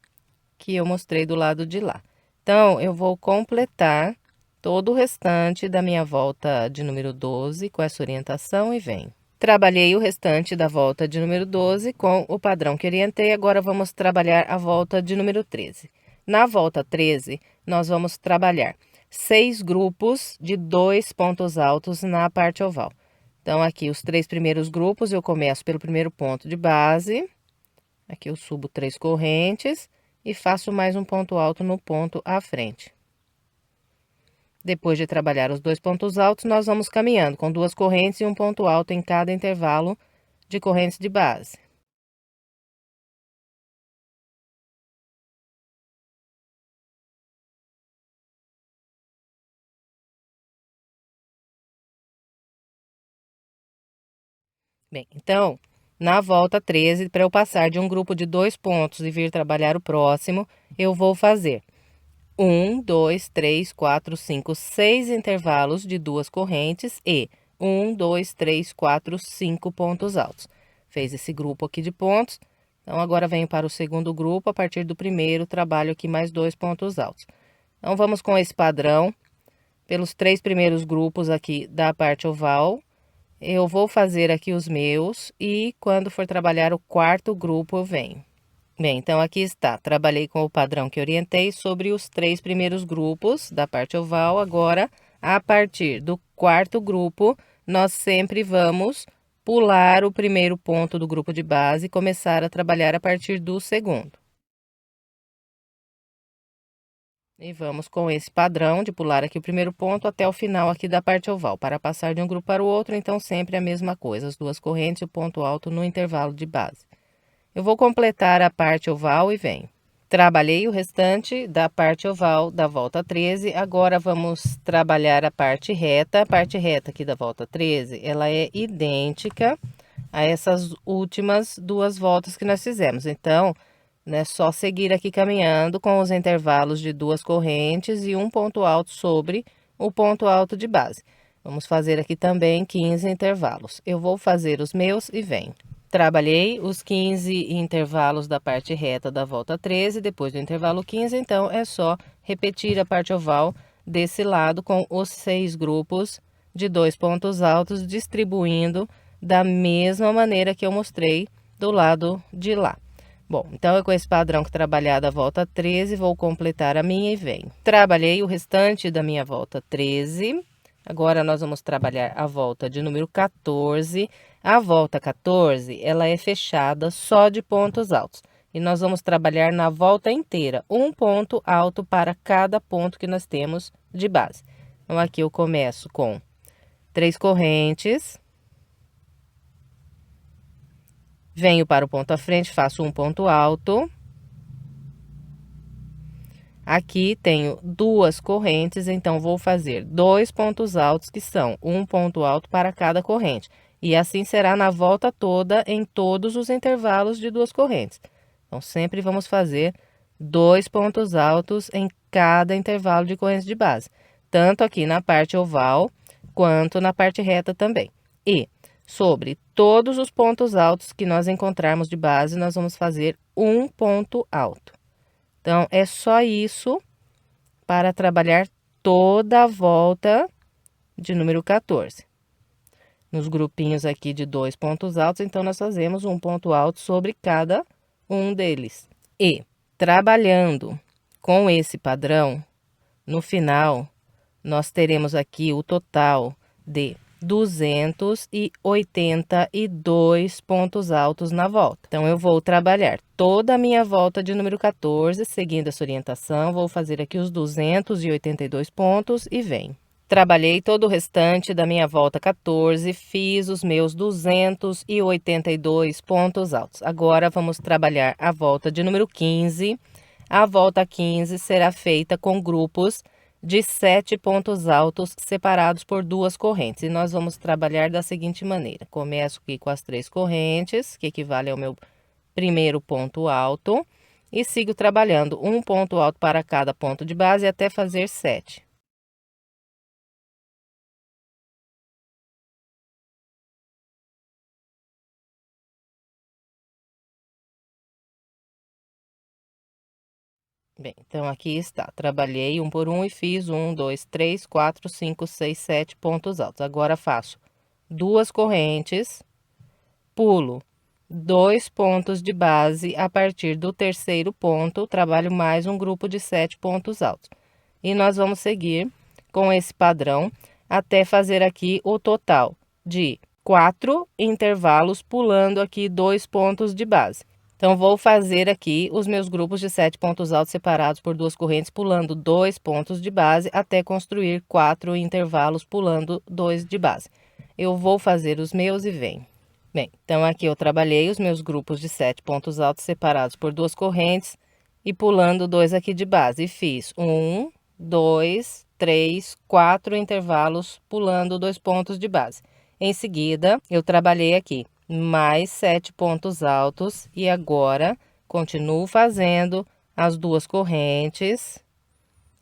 que eu mostrei do lado de lá. Então, eu vou completar todo o restante da minha volta de número 12 com essa orientação e venho. Trabalhei o restante da volta de número 12 com o padrão que orientei, agora vamos trabalhar a volta de número 13. Na volta 13, nós vamos trabalhar 6 grupos de 2 pontos altos na parte oval. Então, aqui os 3 primeiros grupos, eu começo pelo primeiro ponto de base, aqui eu subo 3 correntes e faço mais um ponto alto no ponto à frente. Depois de trabalhar os 2 pontos altos, nós vamos caminhando com 2 correntes e um ponto alto em cada intervalo de correntes de base. Bem, então, na volta 13, para eu passar de um grupo de 2 pontos e vir trabalhar o próximo, eu vou fazer 1, 2, 3, 4, 5, 6 intervalos de 2 correntes e 1, 2, 3, 4, 5 pontos altos. Fez esse grupo aqui de pontos, Então, agora venho para o segundo grupo, a partir do primeiro, trabalho aqui mais 2 pontos altos. Então, vamos com esse padrão, pelos 3 primeiros grupos aqui da parte oval, eu vou fazer aqui os meus, e quando for trabalhar o quarto grupo, eu venho. Bem, então aqui está, trabalhei com o padrão que orientei sobre os 3 primeiros grupos da parte oval. Agora, a partir do quarto grupo, nós sempre vamos pular o primeiro ponto do grupo de base e começar a trabalhar a partir do segundo. E vamos com esse padrão de pular aqui o primeiro ponto até o final aqui da parte oval, para passar de um grupo para o outro, então sempre a mesma coisa, as 2 correntes e o ponto alto no intervalo de base. Eu vou completar a parte oval e venho. Trabalhei o restante da parte oval da volta 13, agora vamos trabalhar a parte reta. A parte reta aqui da volta 13, ela é idêntica a essas últimas 2 voltas que nós fizemos. Então, é só seguir aqui caminhando com os intervalos de 2 correntes e um ponto alto sobre o ponto alto de base. Vamos fazer aqui também 15 intervalos. Eu vou fazer os meus e venho. Trabalhei os 15 intervalos da parte reta da volta 13, depois do intervalo 15, então é só repetir a parte oval desse lado com os 6 grupos de 2 pontos altos, distribuindo da mesma maneira que eu mostrei do lado de lá. Bom, então é com esse padrão que trabalhar da volta 13, vou completar a minha e venho. Trabalhei o restante da minha volta 13, agora nós vamos trabalhar a volta de número 14. A volta 14, ela é fechada só de pontos altos. E nós vamos trabalhar na volta inteira, um ponto alto para cada ponto que nós temos de base. Então, aqui eu começo com 3 correntes. Venho para o ponto à frente, faço um ponto alto. Aqui tenho 2 correntes, então vou fazer 2 pontos altos, que são um ponto alto para cada corrente. E assim será na volta toda, em todos os intervalos de 2 correntes. Então, sempre vamos fazer 2 pontos altos em cada intervalo de correntes de base. Tanto aqui na parte oval, quanto na parte reta também. E sobre todos os pontos altos que nós encontrarmos de base, nós vamos fazer um ponto alto. Então, é só isso para trabalhar toda a volta de número 14. Nos grupinhos aqui de 2 pontos altos, então, nós fazemos um ponto alto sobre cada um deles. E, trabalhando com esse padrão, no final, nós teremos aqui o total de 282 pontos altos na volta. Então, eu vou trabalhar toda a minha volta de número 14, seguindo essa orientação, vou fazer aqui os 282 pontos e venho. Trabalhei todo o restante da minha volta 14, fiz os meus 282 pontos altos. Agora, vamos trabalhar a volta de número 15. A volta 15 será feita com grupos de 7 pontos altos separados por 2 correntes. E nós vamos trabalhar da seguinte maneira. Começo aqui com as 3 correntes, que equivale ao meu primeiro ponto alto. E sigo trabalhando um ponto alto para cada ponto de base até fazer 7. Bem, então aqui está, trabalhei um por um e fiz 1, 2, 3, 4, 5, 6, 7 pontos altos. Agora faço 2 correntes, pulo 2 pontos de base, a partir do terceiro ponto, trabalho mais um grupo de 7 pontos altos. E nós vamos seguir com esse padrão até fazer aqui o total de 4 intervalos, pulando aqui 2 pontos de base. Então, vou fazer aqui os meus grupos de 7 pontos altos separados por 2 correntes, pulando 2 pontos de base, até construir 4 intervalos, pulando 2 de base. Eu vou fazer os meus e venho. Bem, então aqui eu trabalhei os meus grupos de 7 pontos altos separados por 2 correntes e pulando 2 aqui de base. E fiz 1, 2, 3, 4 intervalos, pulando 2 pontos de base. Em seguida, eu trabalhei aqui mais 7 pontos altos e agora continuo fazendo as 2 correntes,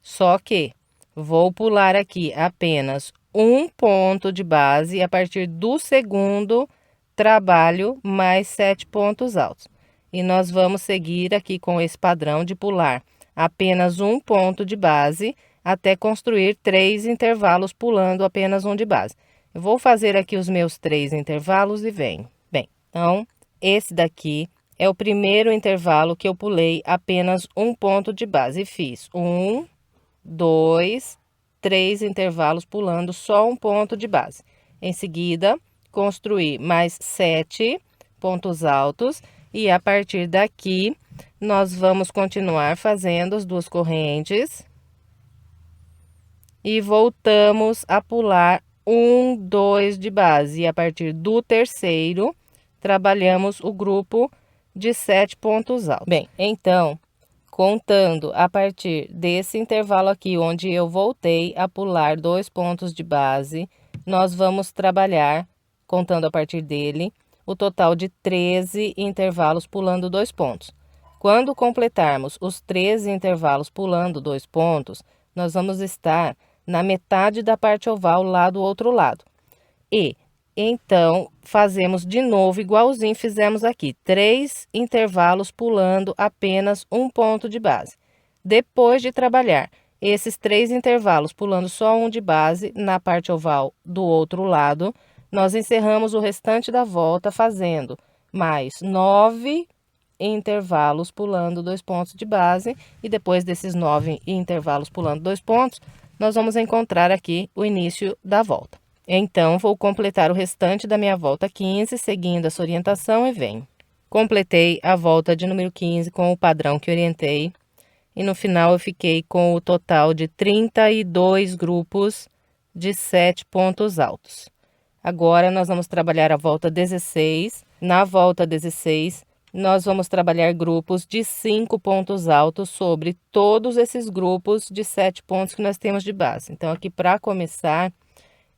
só que vou pular aqui apenas um ponto de base e a partir do segundo trabalho mais 7 pontos altos. E nós vamos seguir aqui com esse padrão de pular apenas um ponto de base até construir 3 intervalos pulando apenas um de base. Eu vou fazer aqui os meus 3 intervalos e venho. Bem, então, esse daqui é o primeiro intervalo que eu pulei apenas um ponto de base. E fiz 1, 2, 3 intervalos pulando só um ponto de base. Em seguida, construí mais 7 pontos altos e a partir daqui nós vamos continuar fazendo as 2 correntes e voltamos a pular 1, 2 de base. E a partir do terceiro, trabalhamos o grupo de 7 pontos altos. Bem, então, contando a partir desse intervalo aqui, onde eu voltei a pular 2 pontos de base, nós vamos trabalhar, contando a partir dele, o total de 13 intervalos pulando 2 pontos. Quando completarmos os 13 intervalos pulando 2 pontos, nós vamos estar na metade da parte oval lá do outro lado. E então fazemos de novo igualzinho fizemos aqui, 3 intervalos pulando apenas um ponto de base. Depois de trabalhar esses 3 intervalos pulando só um de base na parte oval do outro lado, nós encerramos o restante da volta fazendo mais 9 intervalos pulando 2 pontos de base. E depois desses 9 intervalos pulando 2 pontos, nós vamos encontrar aqui o início da volta. Então, vou completar o restante da minha volta 15, seguindo essa orientação e venho. Completei a volta de número 15 com o padrão que orientei. E no final eu fiquei com o total de 32 grupos de 7 pontos altos. Agora, nós vamos trabalhar a volta 16. Na volta 16, nós vamos trabalhar grupos de 5 pontos altos sobre todos esses grupos de 7 pontos que nós temos de base. Então, aqui para começar,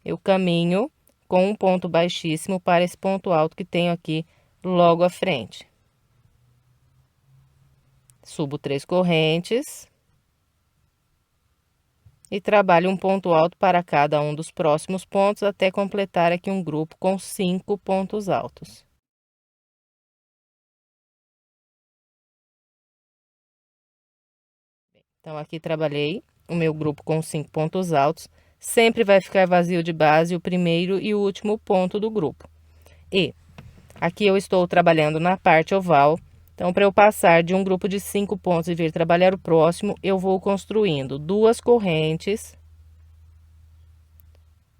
eu caminho com um ponto baixíssimo para esse ponto alto que tenho aqui logo à frente. Subo 3 correntes e trabalho um ponto alto para cada um dos próximos pontos até completar aqui um grupo com 5 pontos altos. Então, aqui trabalhei o meu grupo com 5 pontos altos. Sempre vai ficar vazio de base o primeiro e o último ponto do grupo. E aqui eu estou trabalhando na parte oval. Então, para eu passar de um grupo de 5 pontos e vir trabalhar o próximo, eu vou construindo 2 correntes,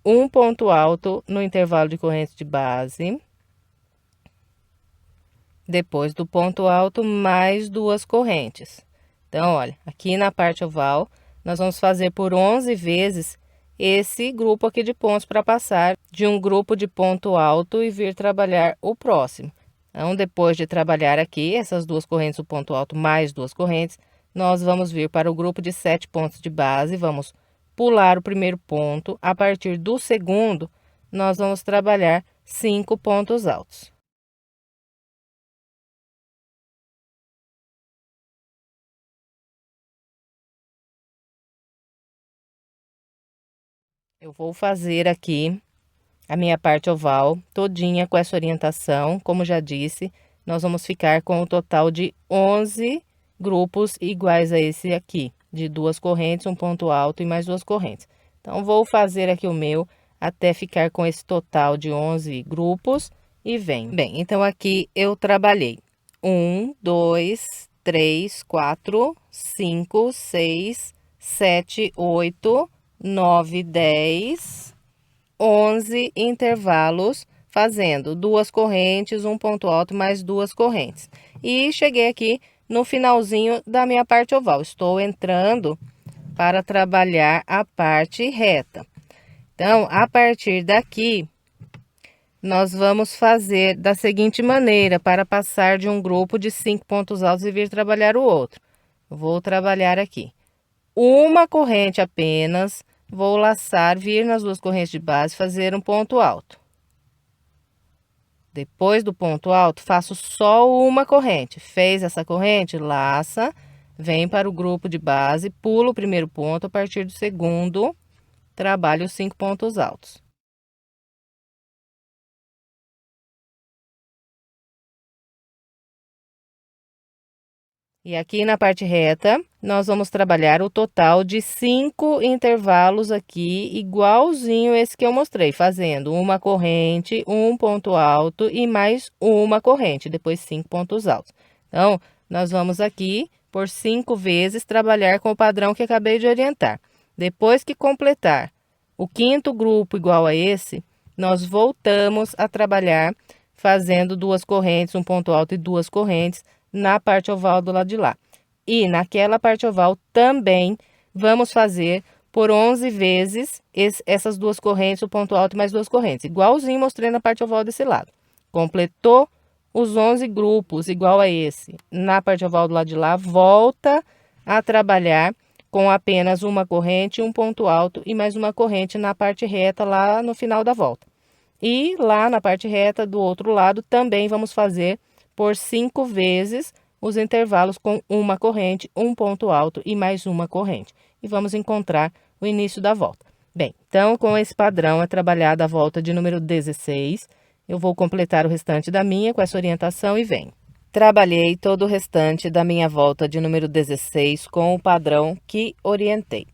um ponto alto no intervalo de correntes de base. Depois do ponto alto, mais 2 correntes. Então, olha, aqui na parte oval, nós vamos fazer por 11 vezes esse grupo aqui de pontos para passar de um grupo de ponto alto e vir trabalhar o próximo. Então, depois de trabalhar aqui essas 2 correntes, o ponto alto mais 2 correntes, nós vamos vir para o grupo de 7 pontos de base, vamos pular o primeiro ponto. A partir do segundo, nós vamos trabalhar 5 pontos altos. Eu vou fazer aqui a minha parte oval todinha com essa orientação. Como já disse, nós vamos ficar com o total de 11 grupos iguais a esse aqui, de 2 correntes, um ponto alto e mais 2 correntes. Então, vou fazer aqui o meu até ficar com esse total de 11 grupos e venho. Bem, então aqui eu trabalhei 1, 2, 3, 4, 5, 6, 7, 8, 9, 10, 11 intervalos, fazendo 2 correntes, um ponto alto mais 2 correntes. E cheguei aqui no finalzinho da minha parte oval. Estou entrando para trabalhar a parte reta. Então, a partir daqui, nós vamos fazer da seguinte maneira, para passar de um grupo de 5 pontos altos e vir trabalhar o outro. Vou trabalhar aqui uma corrente apenas, vou laçar, vir nas 2 correntes de base, fazer um ponto alto. Depois do ponto alto, faço só uma corrente. Fez essa corrente, laça, vem para o grupo de base, pula o primeiro ponto, a partir do segundo, trabalho os 5 pontos altos. E aqui na parte reta, nós vamos trabalhar o total de 5 intervalos aqui, igualzinho esse que eu mostrei, fazendo uma corrente, um ponto alto e mais uma corrente, depois 5 pontos altos. Então, nós vamos aqui, por 5 vezes, trabalhar com o padrão que acabei de orientar. Depois que completar o quinto grupo igual a esse, nós voltamos a trabalhar fazendo 2 correntes, um ponto alto e 2 correntes, na parte oval do lado de lá. E naquela parte oval também vamos fazer por 11 vezes essas 2 correntes, o ponto alto e mais 2 correntes, igualzinho mostrei na parte oval desse lado. Completou os 11 grupos, igual a esse, na parte oval do lado de lá, volta a trabalhar com apenas uma corrente, um ponto alto e mais uma corrente na parte reta lá no final da volta. E lá na parte reta do outro lado também vamos fazer por 5 vezes os intervalos com uma corrente, um ponto alto e mais uma corrente. E vamos encontrar o início da volta. Bem, então com esse padrão é trabalhada a volta de número 16. Eu vou completar o restante da minha com essa orientação e venho. Trabalhei todo o restante da minha volta de número 16 com o padrão que orientei.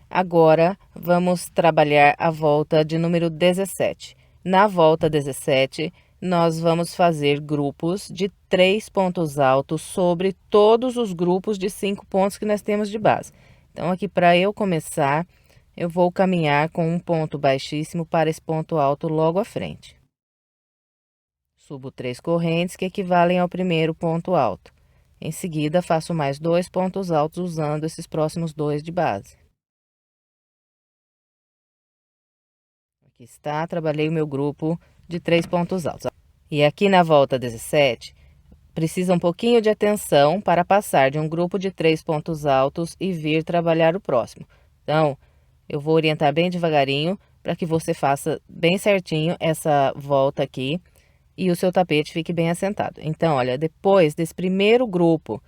Agora, vamos trabalhar a volta de número 17. Na volta 17, nós vamos fazer grupos de 3 pontos altos sobre todos os grupos de 5 pontos que nós temos de base. Então, aqui para eu começar, eu vou caminhar com um ponto baixíssimo para esse ponto alto logo à frente. Subo 3 correntes que equivalem ao primeiro ponto alto. Em seguida, faço mais 2 pontos altos usando esses próximos 2 de base. Aqui está, trabalhei o meu grupo de 3 pontos altos. E aqui na volta 17, precisa um pouquinho de atenção para passar de um grupo de 3 pontos altos e vir trabalhar o próximo. Então, eu vou orientar bem devagarinho para que você faça bem certinho essa volta aqui e o seu tapete fique bem assentado. Então, olha, depois desse primeiro grupo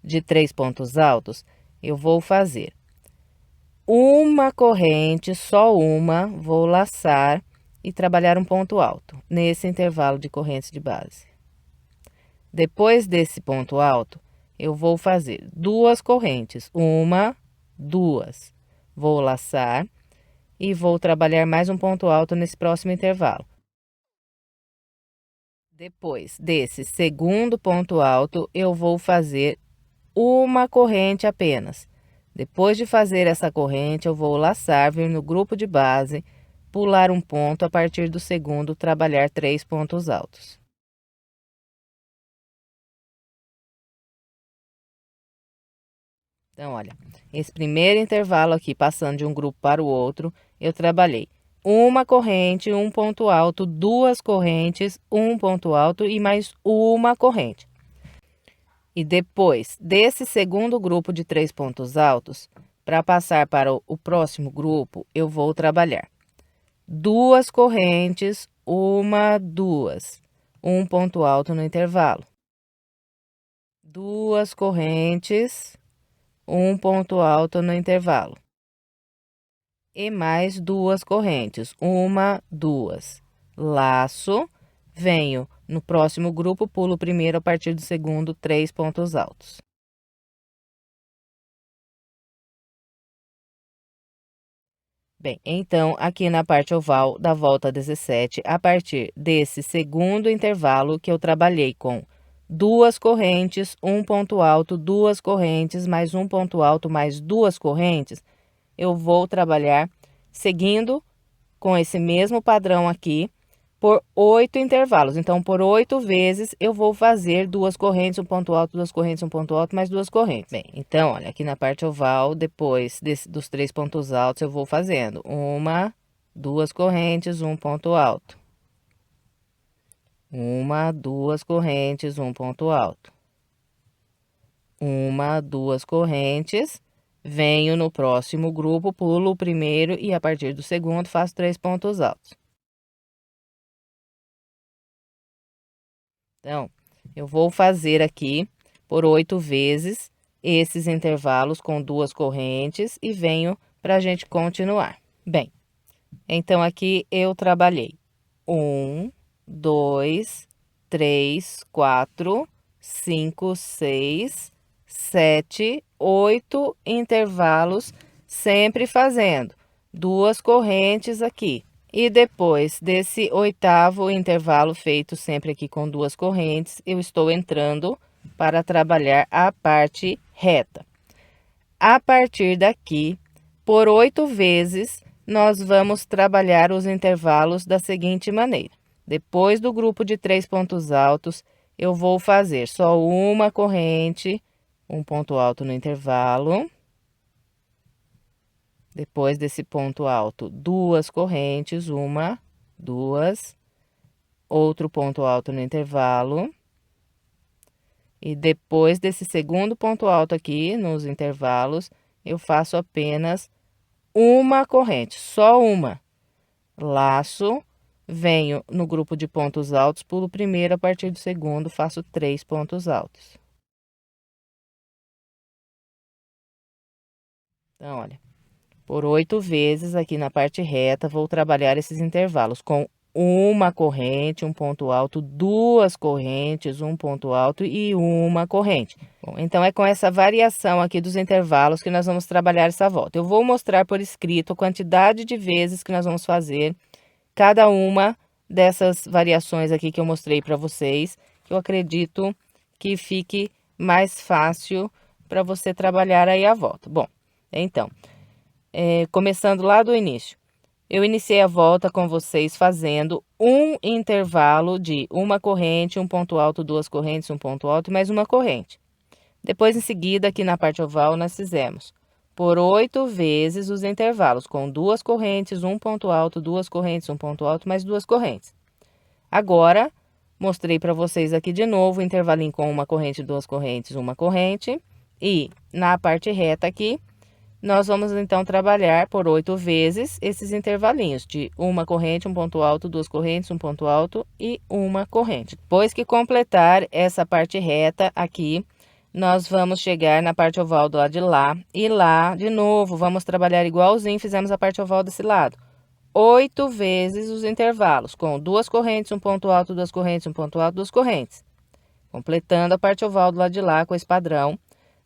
de 3 pontos altos, eu vou fazer uma corrente, só uma, vou laçar e trabalhar um ponto alto nesse intervalo de correntes de base. Depois desse ponto alto, eu vou fazer 2 correntes, uma, 2. Vou laçar e vou trabalhar mais um ponto alto nesse próximo intervalo. Depois desse segundo ponto alto, eu vou fazer uma corrente apenas. Depois de fazer essa corrente, eu vou laçar, vir no grupo de base, pular um ponto, a partir do segundo, trabalhar 3 pontos altos. Então, olha, esse primeiro intervalo aqui, passando de um grupo para o outro, eu trabalhei uma corrente, um ponto alto, 2 correntes, um ponto alto e mais uma corrente. E depois desse segundo grupo de 3 pontos altos, para passar para o próximo grupo, eu vou trabalhar 2 correntes, uma, 2, um ponto alto no intervalo. 2 correntes, um ponto alto no intervalo. E mais 2 correntes, uma, 2. Laço, venho no próximo grupo, pulo o primeiro a partir do segundo, 3 pontos altos. Bem, então, aqui na parte oval da volta 17, a partir desse segundo intervalo que eu trabalhei com 2 correntes, um ponto alto, 2 correntes, mais um ponto alto, mais 2 correntes, eu vou trabalhar seguindo com esse mesmo padrão aqui por 8 intervalos. Então, por 8 vezes, eu vou fazer 2 correntes, um ponto alto, 2 correntes, um ponto alto, mais 2 correntes. Bem, então, olha, aqui na parte oval, depois dos 3 pontos altos, eu vou fazendo uma, 2 correntes, um ponto alto. Uma, 2 correntes, um ponto alto. Uma, 2 correntes, venho no próximo grupo, pulo o primeiro e a partir do segundo faço 3 pontos altos. Então, eu vou fazer aqui por 8 vezes esses intervalos com 2 correntes e venho para a gente continuar. Bem, então aqui eu trabalhei 1, 2, 3, 4, 5, 6, 7, 8 intervalos, sempre fazendo 2 correntes aqui. E depois desse 8º intervalo feito sempre aqui com 2 correntes, eu estou entrando para trabalhar a parte reta. A partir daqui, por 8 vezes, nós vamos trabalhar os intervalos da seguinte maneira. Depois do grupo de 3 pontos altos, eu vou fazer só uma corrente, um ponto alto no intervalo. Depois desse ponto alto, 2 correntes, uma, 2, outro ponto alto no intervalo. E depois desse segundo ponto alto aqui, nos intervalos, eu faço apenas uma corrente, só uma. Laço, venho no grupo de pontos altos, pulo o primeiro, a partir do segundo, faço 3 pontos altos. Então, olha, por 8 vezes aqui na parte reta, vou trabalhar esses intervalos com uma corrente, um ponto alto, 2 correntes, um ponto alto e uma corrente. Bom, então, é com essa variação aqui dos intervalos que nós vamos trabalhar essa volta. Eu vou mostrar por escrito a quantidade de vezes que nós vamos fazer cada uma dessas variações aqui que eu mostrei para vocês, que eu acredito que fique mais fácil para você trabalhar aí a volta. Bom, então, começando lá do início, eu iniciei a volta com vocês fazendo um intervalo de uma corrente, um ponto alto, 2 correntes, um ponto alto e mais uma corrente. Depois, em seguida, aqui na parte oval, nós fizemos por 8 vezes os intervalos, com 2 correntes, um ponto alto, 2 correntes, um ponto alto, mais 2 correntes. Agora, mostrei para vocês aqui de novo o intervalinho com uma corrente, 2 correntes, uma corrente. E na parte reta aqui, nós vamos então trabalhar por 8 vezes esses intervalinhos de uma corrente, um ponto alto, 2 correntes, um ponto alto e uma corrente. Depois que completar essa parte reta aqui, nós vamos chegar na parte oval do lado de lá. E lá, de novo, vamos trabalhar igualzinho, fizemos a parte oval desse lado. 8 vezes os intervalos, com 2 correntes, um ponto alto, 2 correntes, um ponto alto, 2 correntes. Completando a parte oval do lado de lá com esse padrão,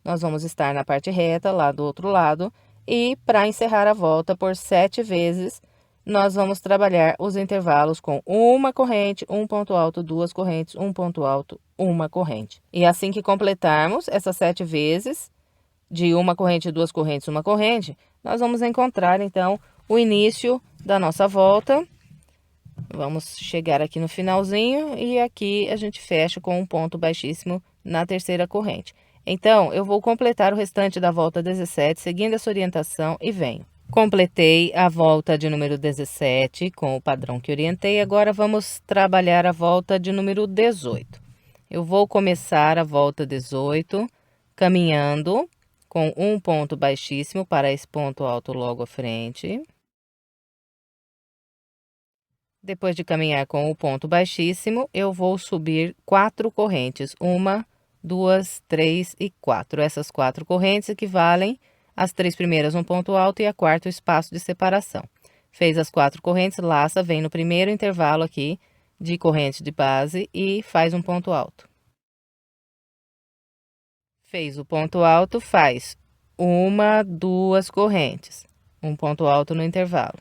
nós vamos estar na parte reta, lá do outro lado. E para encerrar a volta por 7 vezes, nós vamos trabalhar os intervalos com uma corrente, um ponto alto, 2 correntes, um ponto alto, uma corrente. E assim que completarmos essas 7 vezes, de uma corrente, 2 correntes, uma corrente, nós vamos encontrar, então, o início da nossa volta. Vamos chegar aqui no finalzinho e aqui a gente fecha com um ponto baixíssimo na terceira corrente. Então, eu vou completar o restante da volta 17, seguindo essa orientação e venho. Completei a volta de número 17 com o padrão que orientei. Agora, vamos trabalhar a volta de número 18. Eu vou começar a volta 18 caminhando com um ponto baixíssimo para esse ponto alto logo à frente. Depois de caminhar com o ponto baixíssimo, eu vou subir 4 correntes. 1, 2, 3 e 4. Essas 4 correntes equivalem às 3 primeiras um ponto alto e a quarta o espaço de separação. Fez as 4 correntes, laça, vem no primeiro intervalo aqui de corrente de base e faz um ponto alto. Fez o ponto alto, faz 1, 2 correntes, um ponto alto no intervalo.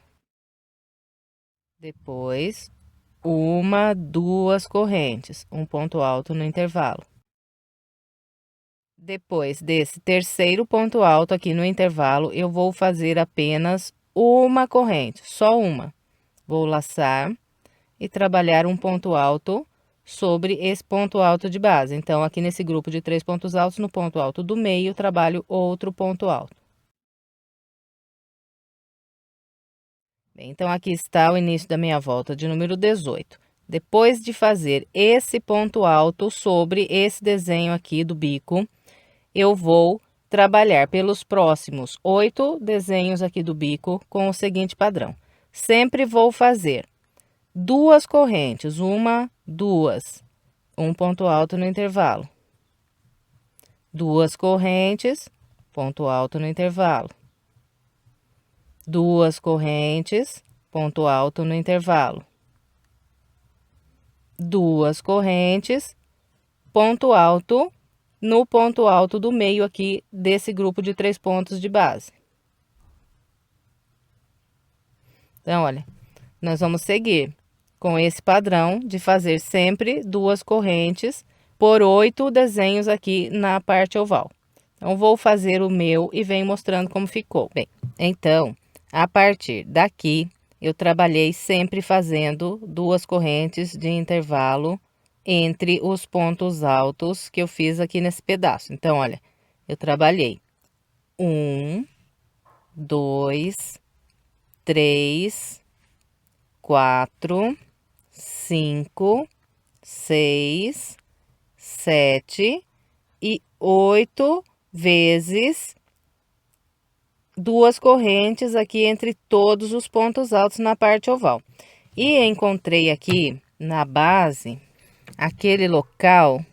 Depois, 1, 2 correntes, um ponto alto no intervalo. Depois desse terceiro ponto alto aqui no intervalo, eu vou fazer apenas uma corrente, só uma. Vou laçar e trabalhar um ponto alto sobre esse ponto alto de base. Então, aqui nesse grupo de 3 pontos altos, no ponto alto do meio, trabalho outro ponto alto. Bem, então, aqui está o início da minha volta de número 18. Depois de fazer esse ponto alto sobre esse desenho aqui do bico, eu vou trabalhar pelos próximos 8 desenhos aqui do bico com o seguinte padrão. Sempre vou fazer 2 correntes, 1, 2, um ponto alto no intervalo. 2 correntes, ponto alto no intervalo. 2 correntes, ponto alto no intervalo. 2 correntes, ponto alto no ponto alto do meio aqui desse grupo de 3 pontos de base. Então, olha, nós vamos seguir com esse padrão de fazer sempre 2 correntes por 8 desenhos aqui na parte oval. Então, vou fazer o meu e venho mostrando como ficou. Bem, então, a partir daqui, eu trabalhei sempre fazendo 2 correntes de intervalo entre os pontos altos que eu fiz aqui nesse pedaço. Então, olha, eu trabalhei 1, 2, 3, 4, 5, 6, 7 e 8 vezes 2 correntes aqui entre todos os pontos altos na parte oval. E encontrei aqui na base aquele local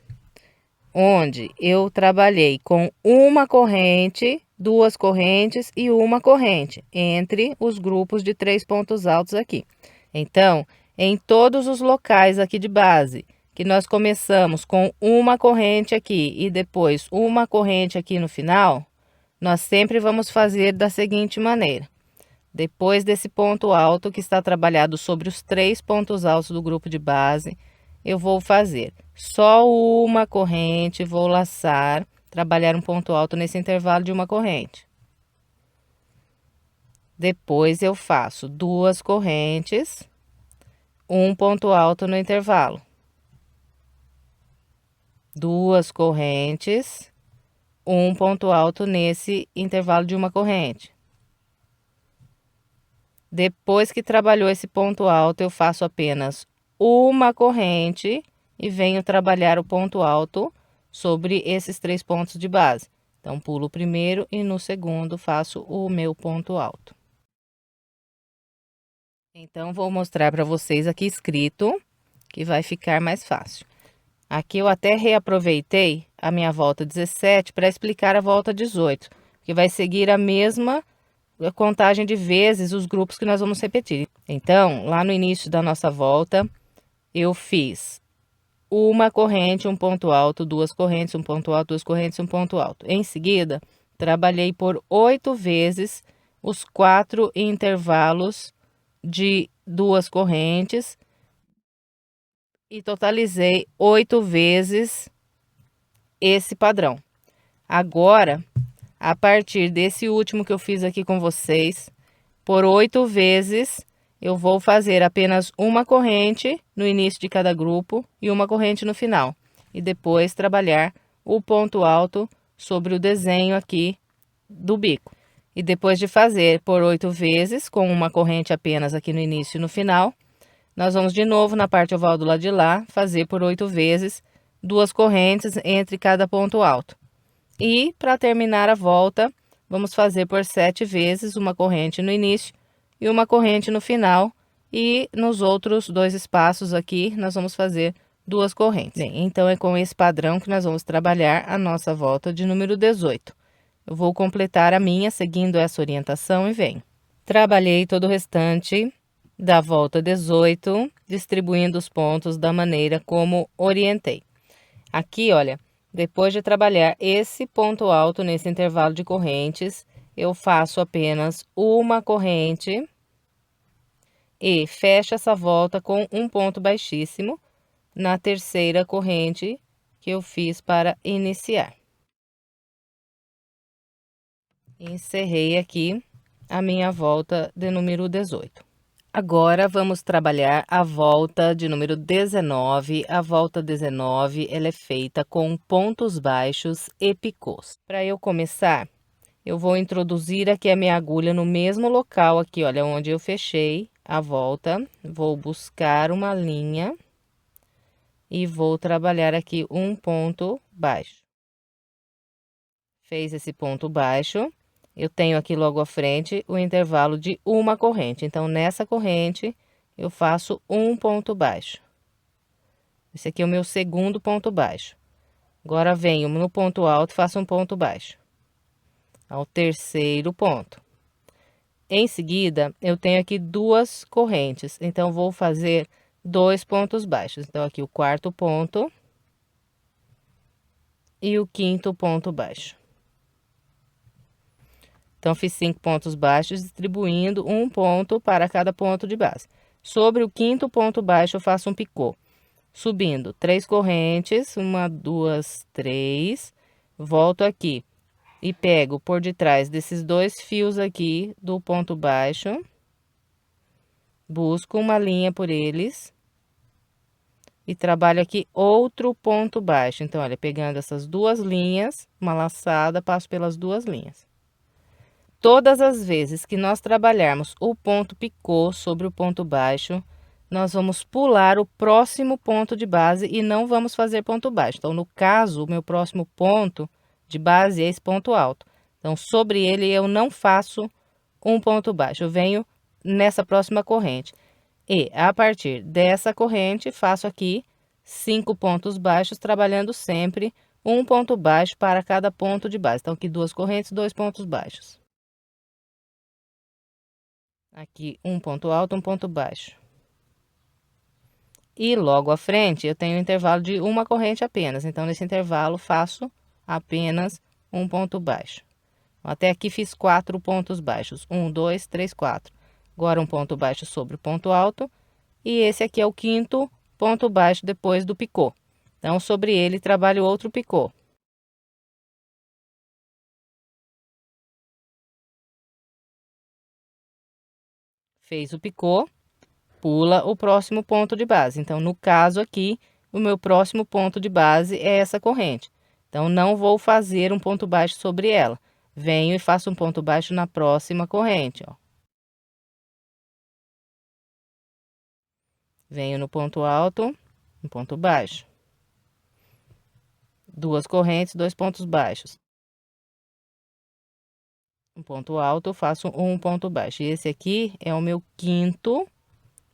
onde eu trabalhei com uma corrente, 2 correntes e uma corrente entre os grupos de 3 pontos altos aqui. Então, em todos os locais aqui de base, que nós começamos com uma corrente aqui e depois uma corrente aqui no final, nós sempre vamos fazer da seguinte maneira. Depois desse ponto alto que está trabalhado sobre os 3 pontos altos do grupo de base, eu vou fazer só uma corrente, vou laçar, trabalhar um ponto alto nesse intervalo de uma corrente. Depois eu faço 2 correntes, um ponto alto no intervalo. 2 correntes, um ponto alto nesse intervalo de uma corrente. Depois que trabalhou esse ponto alto, eu faço apenas uma corrente e venho trabalhar o ponto alto sobre esses 3 pontos de base. Então, pulo o primeiro e no segundo faço o meu ponto alto. Então, vou mostrar para vocês aqui escrito, que vai ficar mais fácil. Aqui eu até reaproveitei a minha volta 17 para explicar a volta 18, que vai seguir a mesma contagem de vezes os grupos que nós vamos repetir. Então, lá no início da nossa volta, eu fiz uma corrente, um ponto alto, 2 correntes, um ponto alto, 2 correntes, um ponto alto. Em seguida, trabalhei por 8 vezes os 4 intervalos de 2 correntes e totalizei 8 vezes esse padrão. Agora, a partir desse último que eu fiz aqui com vocês, por 8 vezes, eu vou fazer apenas uma corrente no início de cada grupo e uma corrente no final. E depois trabalhar o ponto alto sobre o desenho aqui do bico. E depois de fazer por 8 vezes, com uma corrente apenas aqui no início e no final, nós vamos de novo na parte oval do lado de lá, fazer por 8 vezes 2 correntes entre cada ponto alto. E para terminar a volta, vamos fazer por 7 vezes uma corrente no início e uma corrente no final. E nos outros 2 espaços aqui, nós vamos fazer 2 correntes. Bem, então é com esse padrão que nós vamos trabalhar a nossa volta de número 18. Eu vou completar a minha seguindo essa orientação e venho. Trabalhei todo o restante da volta 18, distribuindo os pontos da maneira como orientei. Aqui, olha, depois de trabalhar esse ponto alto nesse intervalo de correntes, eu faço apenas uma corrente e fecho essa volta com um ponto baixíssimo na terceira corrente que eu fiz para iniciar. Encerrei aqui a minha volta de número 18. Agora, vamos trabalhar a volta de número 19. A volta 19, ela é feita com pontos baixos e picôs. Para eu começar, eu vou introduzir aqui a minha agulha no mesmo local aqui, olha, onde eu fechei a volta. Vou buscar uma linha e vou trabalhar aqui um ponto baixo. Fez esse ponto baixo. Eu tenho aqui logo à frente o intervalo de uma corrente. Então, nessa corrente, eu faço um ponto baixo. Esse aqui é o meu segundo ponto baixo. Agora, venho no ponto alto, faço um ponto baixo. Ao terceiro ponto. Em seguida, eu tenho aqui 2 correntes. Então, vou fazer 2 pontos baixos. Então, aqui o quarto ponto. e o quinto ponto baixo. Então, fiz 5 pontos baixos, distribuindo um ponto para cada ponto de base. Sobre o quinto ponto baixo, eu faço um picô, subindo 3 correntes, 1, 2, 3, volto aqui e pego por detrás desses 2 fios aqui do ponto baixo, busco uma linha por eles e trabalho aqui outro ponto baixo. Então, olha, pegando essas 2 linhas, uma laçada, passo pelas 2 linhas. Todas as vezes que nós trabalharmos o ponto picô sobre o ponto baixo, nós vamos pular o próximo ponto de base e não vamos fazer ponto baixo. Então, no caso, o meu próximo ponto de base é esse ponto alto. Então, sobre ele eu não faço um ponto baixo, eu venho nessa próxima corrente. E a partir dessa corrente, faço aqui 5 pontos baixos, trabalhando sempre um ponto baixo para cada ponto de base. Então, aqui 2 correntes, 2 pontos baixos. Aqui um ponto alto, um ponto baixo. E logo à frente eu tenho um intervalo de uma corrente apenas. Então, nesse intervalo, faço apenas um ponto baixo. Até aqui fiz 4 pontos baixos. 1, 2, 3, 4. Agora um ponto baixo sobre o ponto alto. E esse aqui é o quinto ponto baixo depois do picô. Então, sobre ele trabalho outro picô. Fez o picô, pula o próximo ponto de base. Então, no caso aqui, o meu próximo ponto de base é essa corrente. Então, não vou fazer um ponto baixo sobre ela. Venho e faço um ponto baixo na próxima corrente, ó. Venho no ponto alto, um ponto baixo. 2 correntes, 2 pontos baixos. Um ponto alto, faço um ponto baixo. E esse aqui é o meu quinto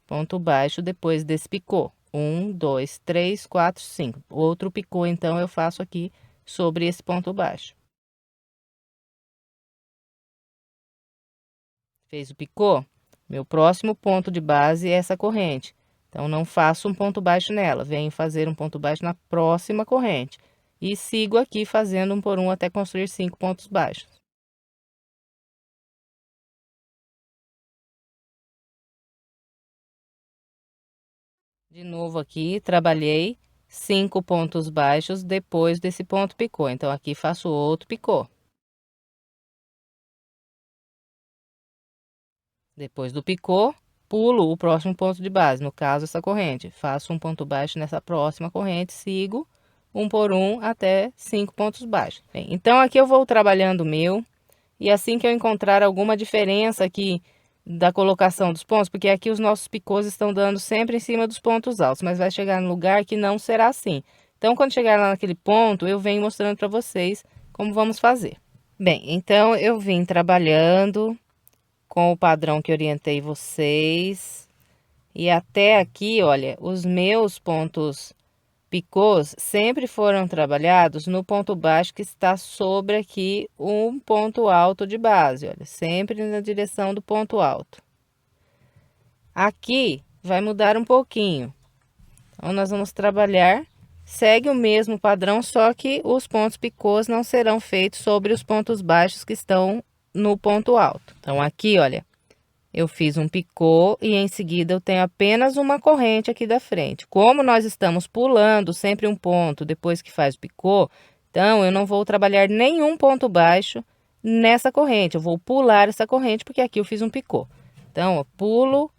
ponto baixo depois desse picô. 1, 2, 3, 4, 5. Outro picô, então, eu faço aqui sobre esse ponto baixo. Fez o picô? Meu próximo ponto de base é essa corrente. Então, não faço um ponto baixo nela. Venho fazer um ponto baixo na próxima corrente. E sigo aqui fazendo um por um até construir 5 pontos baixos. De novo aqui, trabalhei 5 pontos baixos depois desse ponto picô. Então, aqui faço outro picô. Depois do picô, pulo o próximo ponto de base, no caso, essa corrente. Faço um ponto baixo nessa próxima corrente, sigo um por um até 5 pontos baixos. Bem, então, aqui eu vou trabalhando o meu, e assim que eu encontrar alguma diferença aqui da colocação dos pontos, porque aqui os nossos picôs estão dando sempre em cima dos pontos altos, mas vai chegar no lugar que não será assim. Então, quando chegar lá naquele ponto, eu venho mostrando para vocês como vamos fazer. Bem, então eu vim trabalhando com o padrão que orientei vocês. E até aqui, olha, os meus pontos picôs sempre foram trabalhados no ponto baixo que está sobre aqui um ponto alto de base, olha, sempre na direção do ponto alto. Aqui vai mudar um pouquinho. Então, nós vamos trabalhar, segue o mesmo padrão, só que os pontos picôs não serão feitos sobre os pontos baixos que estão no ponto alto. Então, aqui, olha, eu fiz um picô e em seguida eu tenho apenas uma corrente aqui da frente. Como nós estamos pulando sempre um ponto depois que faz o picô, então eu não vou trabalhar nenhum ponto baixo nessa corrente. Eu vou pular essa corrente porque aqui eu fiz um picô. Então, eu pulo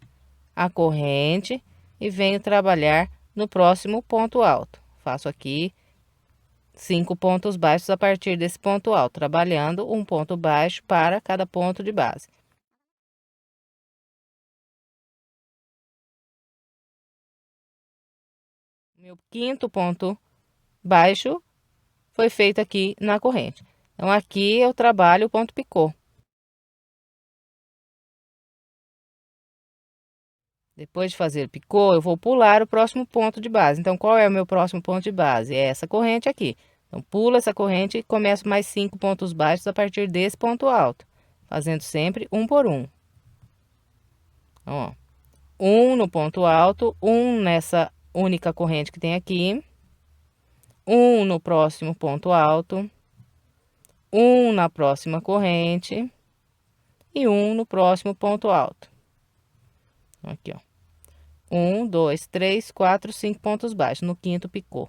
a corrente e venho trabalhar no próximo ponto alto. Faço aqui 5 pontos baixos a partir desse ponto alto, trabalhando um ponto baixo para cada ponto de base. Meu quinto ponto baixo foi feito aqui na corrente. Então, aqui eu trabalho o ponto picô. Depois de fazer o picô, eu vou pular o próximo ponto de base. Então, qual é o meu próximo ponto de base? É essa corrente aqui. Então, pulo essa corrente e começo mais 5 pontos baixos a partir desse ponto alto, fazendo sempre um por um. Então, ó, um no ponto alto, um nessa única corrente que tem aqui, um no próximo ponto alto, um na próxima corrente e um no próximo ponto alto. Aqui, ó. 1, 2, 3, 4, 5 pontos baixos no quinto picô.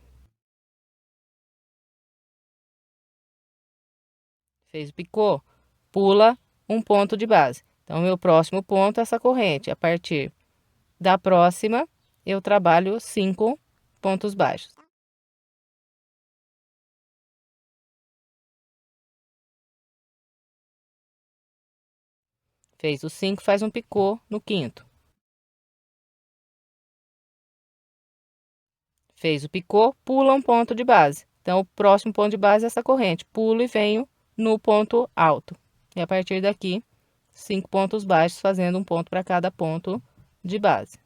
Fez o picô, pula um ponto de base. Então, meu próximo ponto é essa corrente. A partir da próxima, eu trabalho 5 pontos baixos. Fez o 5, faz um picô no quinto. Fez o picô, pula um ponto de base. Então, o próximo ponto de base é essa corrente. Pulo e venho no ponto alto. E a partir daqui, 5 pontos baixos, fazendo um ponto para cada ponto de base.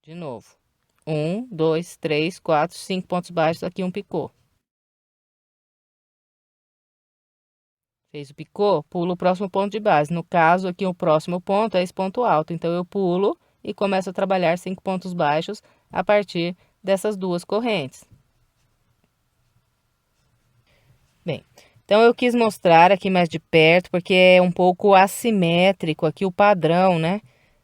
De novo. 1, 2, 3, 4, 5 pontos baixos, aqui um picô. Fez o picô, pulo o próximo ponto de base. No caso, aqui o próximo ponto é esse ponto alto. Então, eu pulo e começo a trabalhar 5 pontos baixos a partir dessas duas correntes. Bem, então eu quis mostrar aqui mais de perto, porque é um pouco assimétrico aqui o padrão, né?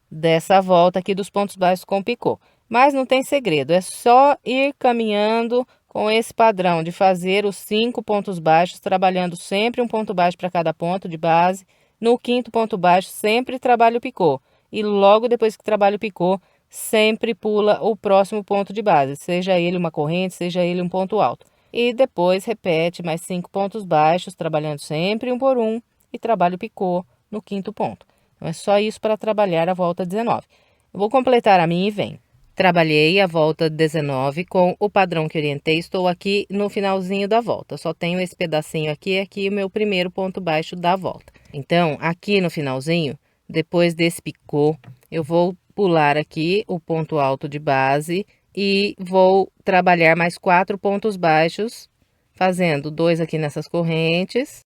Dessa volta aqui dos pontos baixos com picô. Mas não tem segredo, é só ir caminhando com esse padrão de fazer os 5 pontos baixos, trabalhando sempre um ponto baixo para cada ponto de base. No quinto ponto baixo, sempre trabalha o picô. E logo depois que trabalha o picô, sempre pula o próximo ponto de base, seja ele uma corrente, seja ele um ponto alto. E depois repete mais 5 pontos baixos, trabalhando sempre um por um, e trabalha o picô no quinto ponto. Então, é só isso para trabalhar a volta 19. Eu vou completar a minha e vem. Trabalhei a volta 19 com o padrão que orientei. Estou aqui no finalzinho da volta. Só tenho esse pedacinho aqui o meu primeiro ponto baixo da volta. Então, aqui no finalzinho, depois desse picô, eu vou pular aqui o ponto alto de base e vou trabalhar mais 4 pontos baixos, fazendo 2 aqui nessas correntes,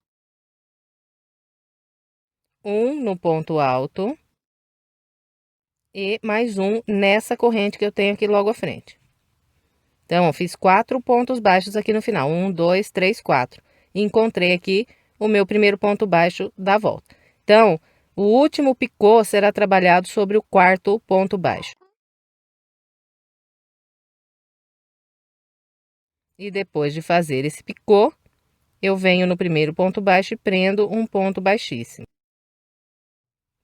um no ponto alto e mais um nessa corrente que eu tenho aqui logo à frente. Então, eu fiz 4 pontos baixos aqui no final, 1, 2, 3, 4. E encontrei aqui o meu primeiro ponto baixo da volta. Então, o último picô será trabalhado sobre o quarto ponto baixo. E depois de fazer esse picô, eu venho no primeiro ponto baixo e prendo um ponto baixíssimo.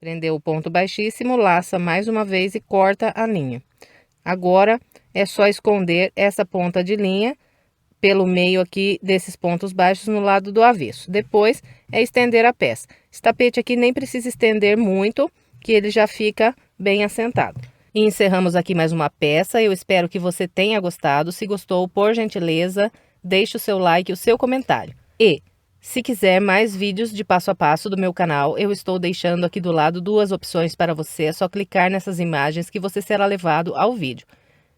Prendeu o ponto baixíssimo, laça mais uma vez e corta a linha. Agora, é só esconder essa ponta de linha pelo meio aqui desses pontos baixos no lado do avesso. Depois, é estender a peça. Esse tapete aqui nem precisa estender muito, que ele já fica bem assentado. E encerramos aqui mais uma peça. Eu espero que você tenha gostado. Se gostou, por gentileza, deixe o seu like e o seu comentário. E, se quiser mais vídeos de passo a passo do meu canal, eu estou deixando aqui do lado 2 opções para você. É só clicar nessas imagens que você será levado ao vídeo.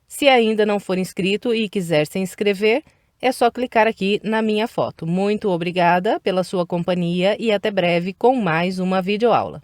Se ainda não for inscrito e quiser se inscrever, é só clicar aqui na minha foto. Muito obrigada pela sua companhia e até breve com mais uma videoaula.